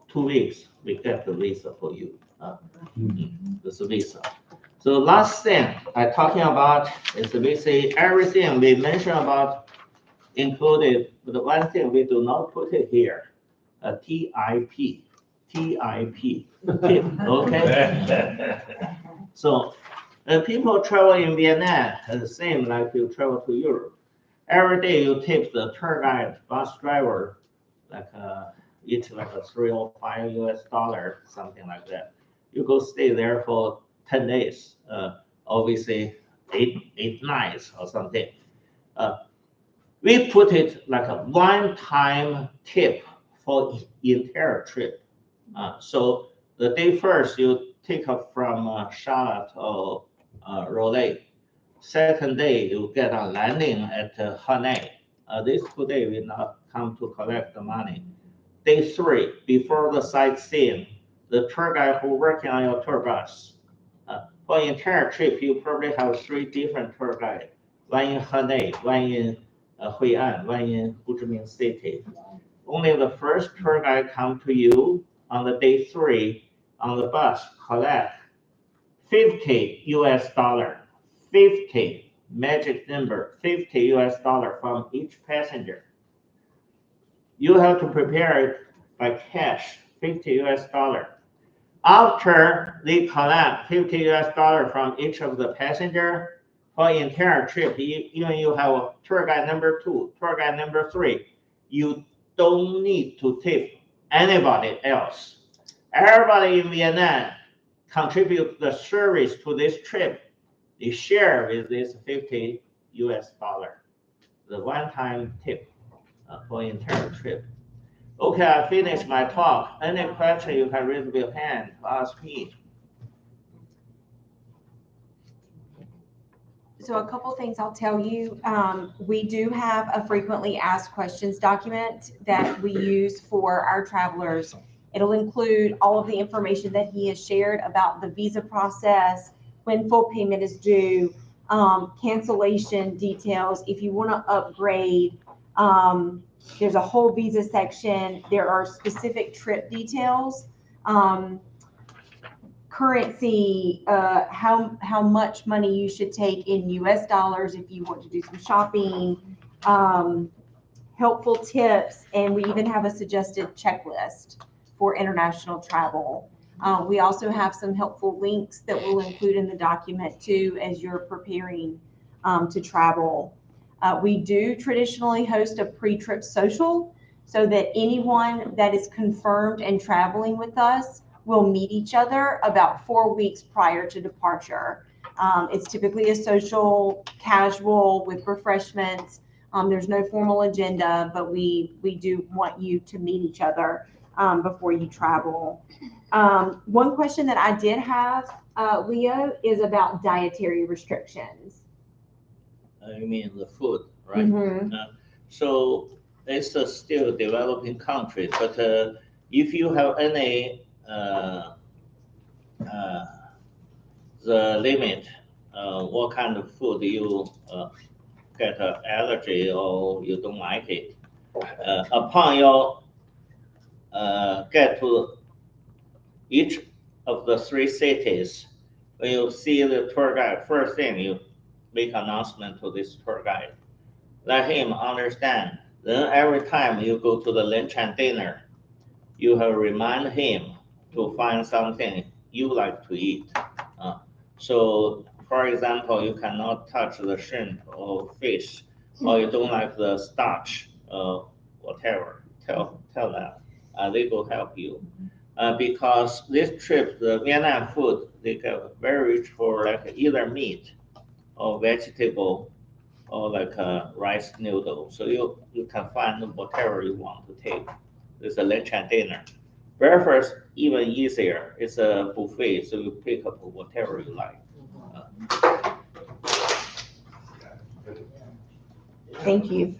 2 weeks, we get the visa for you. This visa. So last thing I'm talking about is basically everything we mentioned about included, but the one thing we do not put it here, a TIP, okay? So people travel in Vietnam, the same like you travel to Europe. Every day you tip the tour guide, bus driver, like each like a $3 or $5, something like that. You go stay there for 10 days, obviously eight nights or something. We put it like a one-time tip for entire trip. So the day first you take off from Charlotte or Raleigh. Second day you get on landing at Hanoi. These 2 days will not come to collect the money. Day 3, before the sightseeing, the tour guide who working on your tour bus. For the entire trip, you probably have 3 different tour guides. One in Hanoi, one in Hoi An, one in Ho Chi Minh City. Only the first tour guide come to you on the day 3 on the bus, collect $50, 50 magic number, $50 from each passenger. You have to prepare it by cash, $50. After they collect $50 from each of the passenger for the entire trip, even you have a tour guide number 2, tour guide number 3, you don't need to tip anybody else. Everybody in Vietnam contribute the service to this trip. They share with this $50, the one-time tip for the entire trip. Okay, I finished my talk. Any question, you can raise your hand, ask me. So a couple things I'll tell you. We do have a frequently asked questions document that we use for our travelers. It'll include all of the information that he has shared about the visa process, when full payment is due, cancellation details. If you want to upgrade, there's a whole visa section. There are specific trip details. currency, how much money you should take in US dollars if you want to do some shopping, helpful tips, and we even have a suggested checklist for international travel. We also have some helpful links that we'll include in the document too as you're preparing to travel. We do traditionally host a pre-trip social so that anyone that is confirmed and traveling with us will meet each other about 4 weeks prior to departure. It's typically a social, casual with refreshments. There's no formal agenda, but we do want you to meet each other before you travel. One question that I did have, Leo, is about dietary restrictions. You mean the food, right? Mhm. So it's a still developing country, but if you have any the limit, what kind of food you get an allergy or you don't like it, upon your get to each of the 3 cities, when you see the tour guide, first thing you make announcement to this tour guide. Let him understand. Then every time you go to the lunch and dinner, you have remind him to find something you like to eat. So, for example, you cannot touch the shrimp or fish, or you don't like the starch, whatever. Tell them. They will help you. Because this trip, the Vietnam food, they get very rich for like either meat or vegetable or like a rice noodle. So you can find whatever you want to take. It's a lunch and dinner. Breakfast even easier. It's a buffet, so you pick up whatever you like. Thank you.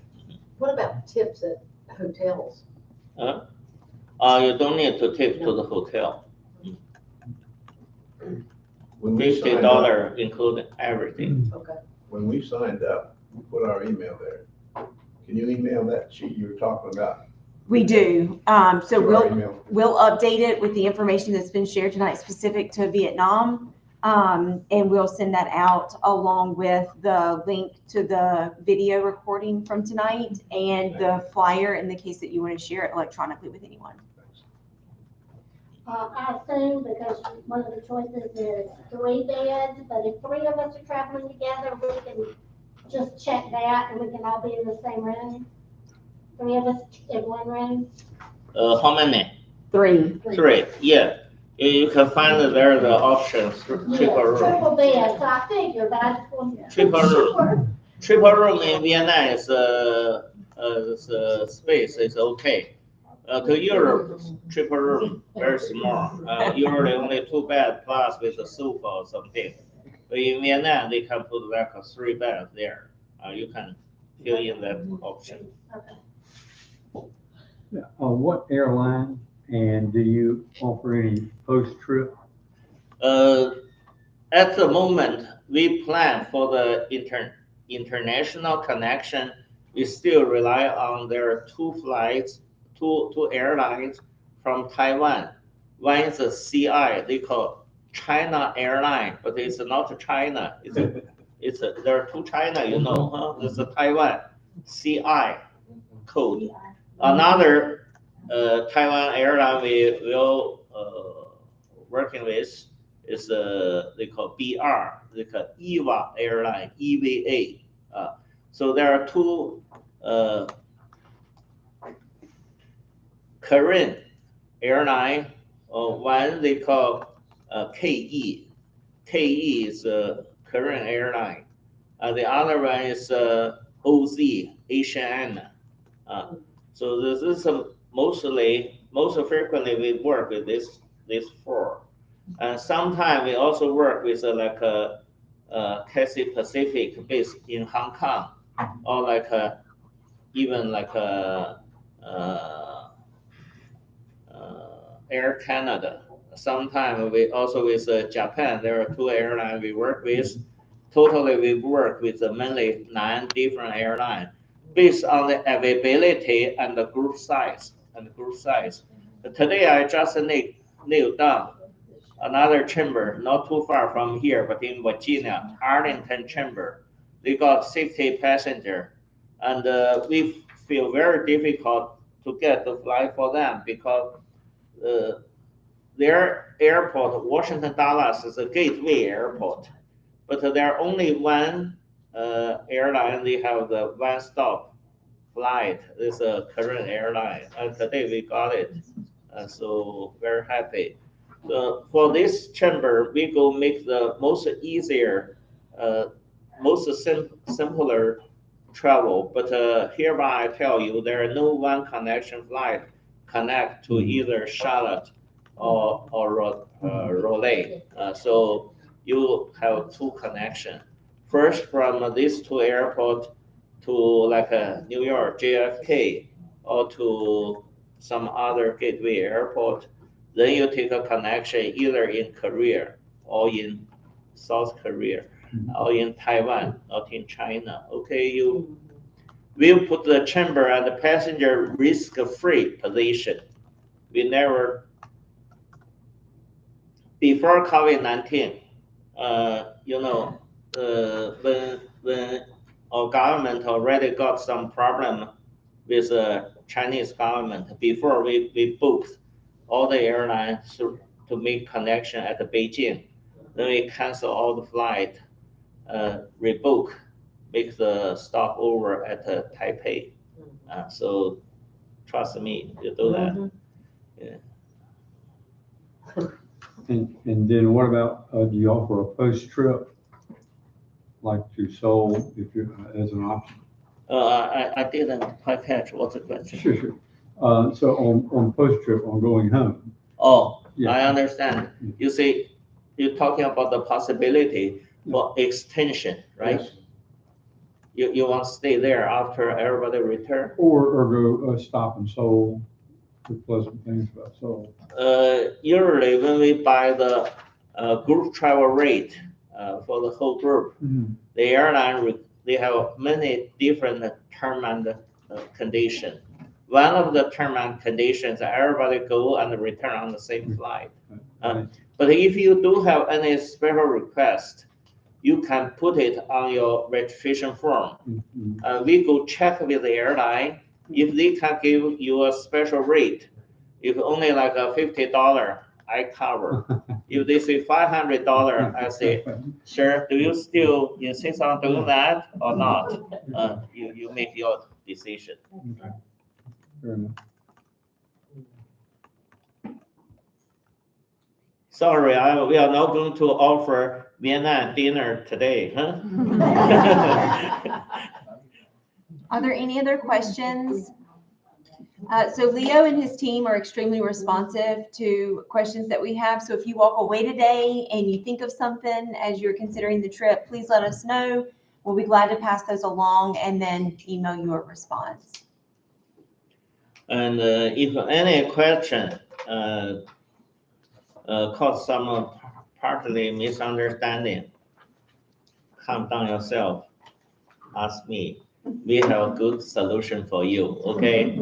What about tips at hotels? You don't need to tip to the hotel. When we signed up, $50 including everything. Okay. when we signed up, we put our email there. Can you email that sheet you were talking about? We do. So To our we'll email? update it with the information that's been shared tonight specific to Vietnam. And we'll send that out along with the link to the video recording from tonight and the flyer in the case that you want to share it electronically with anyone. I assume because one of the choices is 3 beds, but if 3 of us are traveling together, we can just check that and we can all be in the same room. 3 of us in one room. How many? 3. 3. Yeah. You can find there the options for Yeah, triple room. triple bed, so I figured, but I just wanted to. Triple room. Sure. Triple room in Vietnam is space is okay. To Europe, triple room very small. Usually only 2 beds plus with a sofa or something. But in Vietnam, they can put like a 3 beds there. You can fill in that option. What airline, and do you offer any post-trip? At the moment, we plan for the international connection. We still rely on their 2 flights, two airlines from Taiwan. One is a CI, they call China Airline, but it's not China. There are 2 China, you know, huh? There's a Taiwan CI code. Another Taiwan airline we will working with is they call BR, they call EVA airline, EVA. So there are 2 Korean airline. One they call KE. KE is a Korean airline. The other one is OZ, Asian. So this is most frequently we work with these 4. And sometimes we also work with like a Cathay Pacific based in Hong Kong, or like even like Air Canada. Sometimes we also with Japan. There are 2 airlines we work with. Totally, we work with mainly 9 different airlines based on the availability and the group size. Today I just nailed down another chamber, not too far from here, but in Virginia, Arlington Chamber. They got 60 passenger, and we feel very difficult to get the flight for them because their airport, Washington Dallas, is a gateway airport, but there are only one airline. They have the one-stop flight. It's a Korean airline, and today we got it, so very happy. So for this chamber, we go make the most easier, most simpler travel. But hereby I tell you, there are no one connection flight connect to either Charlotte or Raleigh. So you have two connection. First from these two airports to like New York JFK or to some other gateway airport. Then you take a connection either in Korea or in South Korea or in Taiwan, not in China. Okay, you will put the chamber and the passenger risk-free position. We never, before COVID-19, when our government already got some problem with the Chinese government, before we booked all the airlines to make connection at Beijing, then we cancel all the flight, rebook, make the stopover at Taipei. So trust me, you do that. Yeah. And then what about, do you offer a post-trip, like to Seoul, if you're, as an option? I didn't quite catch what's the question. Sure. So on post-trip, on going home. Oh, Yeah. I understand. You see, you're talking about the possibility for extension, right? Yes. You want to stay there after everybody return? Or go stop in Seoul, the pleasant things about Seoul. Usually when we buy the group travel rate for the whole group, the airline, they have many different term and condition. One of the term and conditions, everybody go and return on the same flight. But if you do have any special request, you can put it on your registration form. We go check with the airline. If they can give you a special rate, if only like a $50, I cover. If they say $500, I say, sir, do you still insist on doing that or not? You make your decision. Okay. Fair enough. Sorry, we are not going to offer Vienna dinner today, huh? Are there any other questions? So Leo and his team are extremely responsive to questions that we have. So if you walk away today and you think of something as you're considering the trip, please let us know. We'll be glad to pass those along and then email you a response. And if any question cause some partly misunderstanding, calm down yourself, ask me. We have a good solution for you, okay?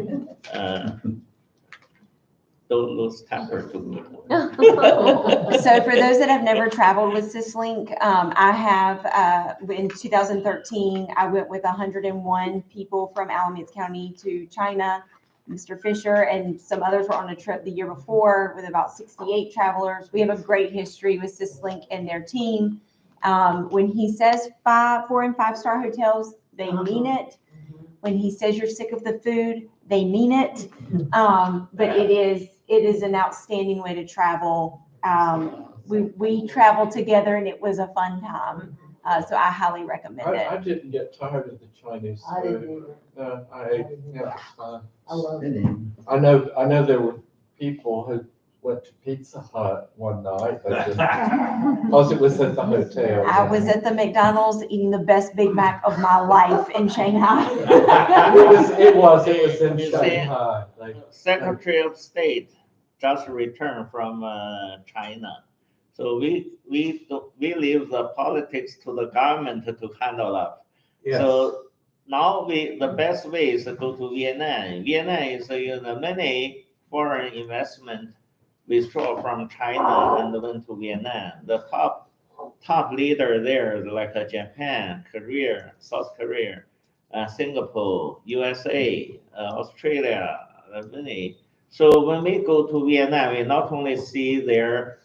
Don't lose temper to me. So for those that have never traveled with SysLink, I have, in 2013, I went with 101 people from Alamance County to China. Mr. Fisher and some others were on a trip the year before with about 68 travelers. We have a great history with SysLink and their team. When he says 4 and 5 star hotels, they mean it. When he says you're sick of the food, they mean it. But it is an outstanding way to travel. We traveled together and it was a fun time. So I highly recommend it. I didn't get tired of the Chinese food. I didn't either. No, I ate, it was fun. I love it. I know there were people who went to Pizza Hut one night, because it was at the hotel. I was at the McDonald's eating the best Big Mac of my life in Shanghai. It was in You see, Shanghai. Secretary of State just returned from China. So we leave the politics to the government to handle up. Yes. So now the best way is to go to Vietnam. Vietnam is many foreign investment withdraw from China and went to Vietnam. The top leader there is like Japan, Korea, South Korea, Singapore, USA, Australia, many. So when we go to Vietnam, we not only see their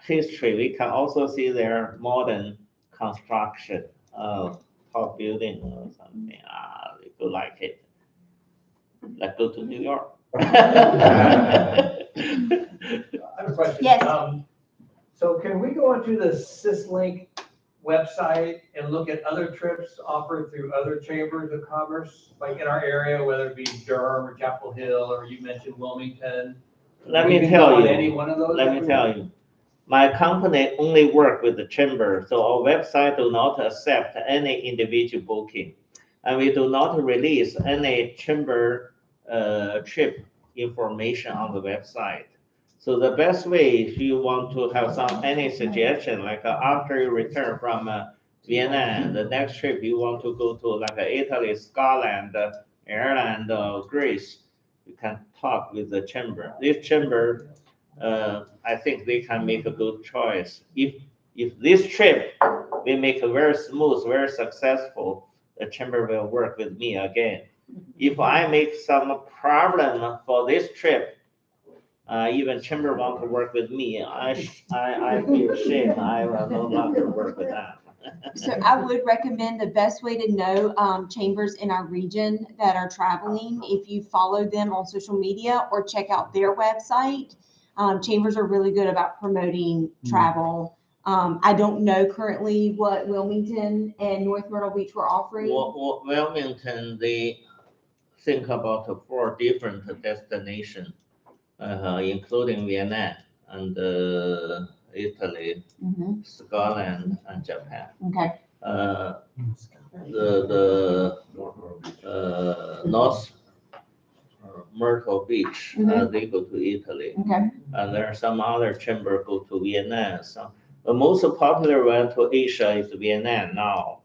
history, we can also see their modern construction, top building or something. We could like it. Let's go to New York. I have a question. Yes. So can we go onto the SysLink website and look at other trips offered through other chambers of commerce, like in our area, whether it be Durham or Chapel Hill, or you mentioned Wilmington? Let We me can tell go on you. any one of those Let if me we tell want. you. My company only work with the chamber, so our website do not accept any individual booking. And we do not release any chamber trip information on the website. So the best way, if you want to have any suggestion, like after you return from Vienna, the next trip you want to go to like Italy, Scotland, Ireland, Greece, you can talk with the chamber. This chamber, I think they can make a good choice. If this trip we make a very smooth, very successful, the chamber will work with me again. If I make some problem for this trip, even chamber want to work with me, I feel shame. I will no longer work with them. So I would recommend the best way to know chambers in our region that are traveling, if you follow them on social media or check out their website. Chambers are really good about promoting travel. I don't know currently what Wilmington and North Myrtle Beach were offering. Wilmington, they think about 4 different destinations, including Vienna and Italy, Scotland, and Japan. Okay. The North Myrtle Beach, they go to Italy. Okay. And there are some other chamber go to Vietnam. So the most popular one to Asia is Vietnam now.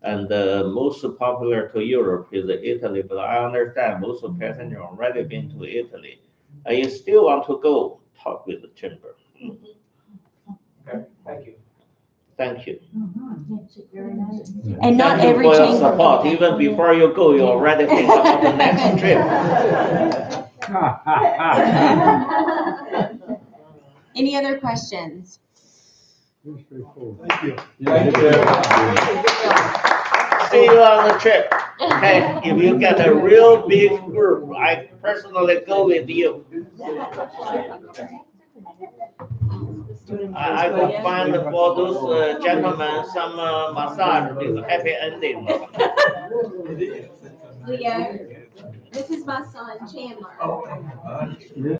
And the most popular to Europe is Italy, but I understand most of passengers already been to Italy. And you still want to go, talk with the chamber. Okay, thank you. Thank you. And not Thank you every for your chamber. support. Even before you go, you already think about the next trip. Any other questions? Pretty straightforward. Thank you. Thank you. See you on the trip. Okay, if you get a real big group, I personally go with you. I could find for those gentlemen some massage with happy ending. Leo, this is my son Chandler. Oh,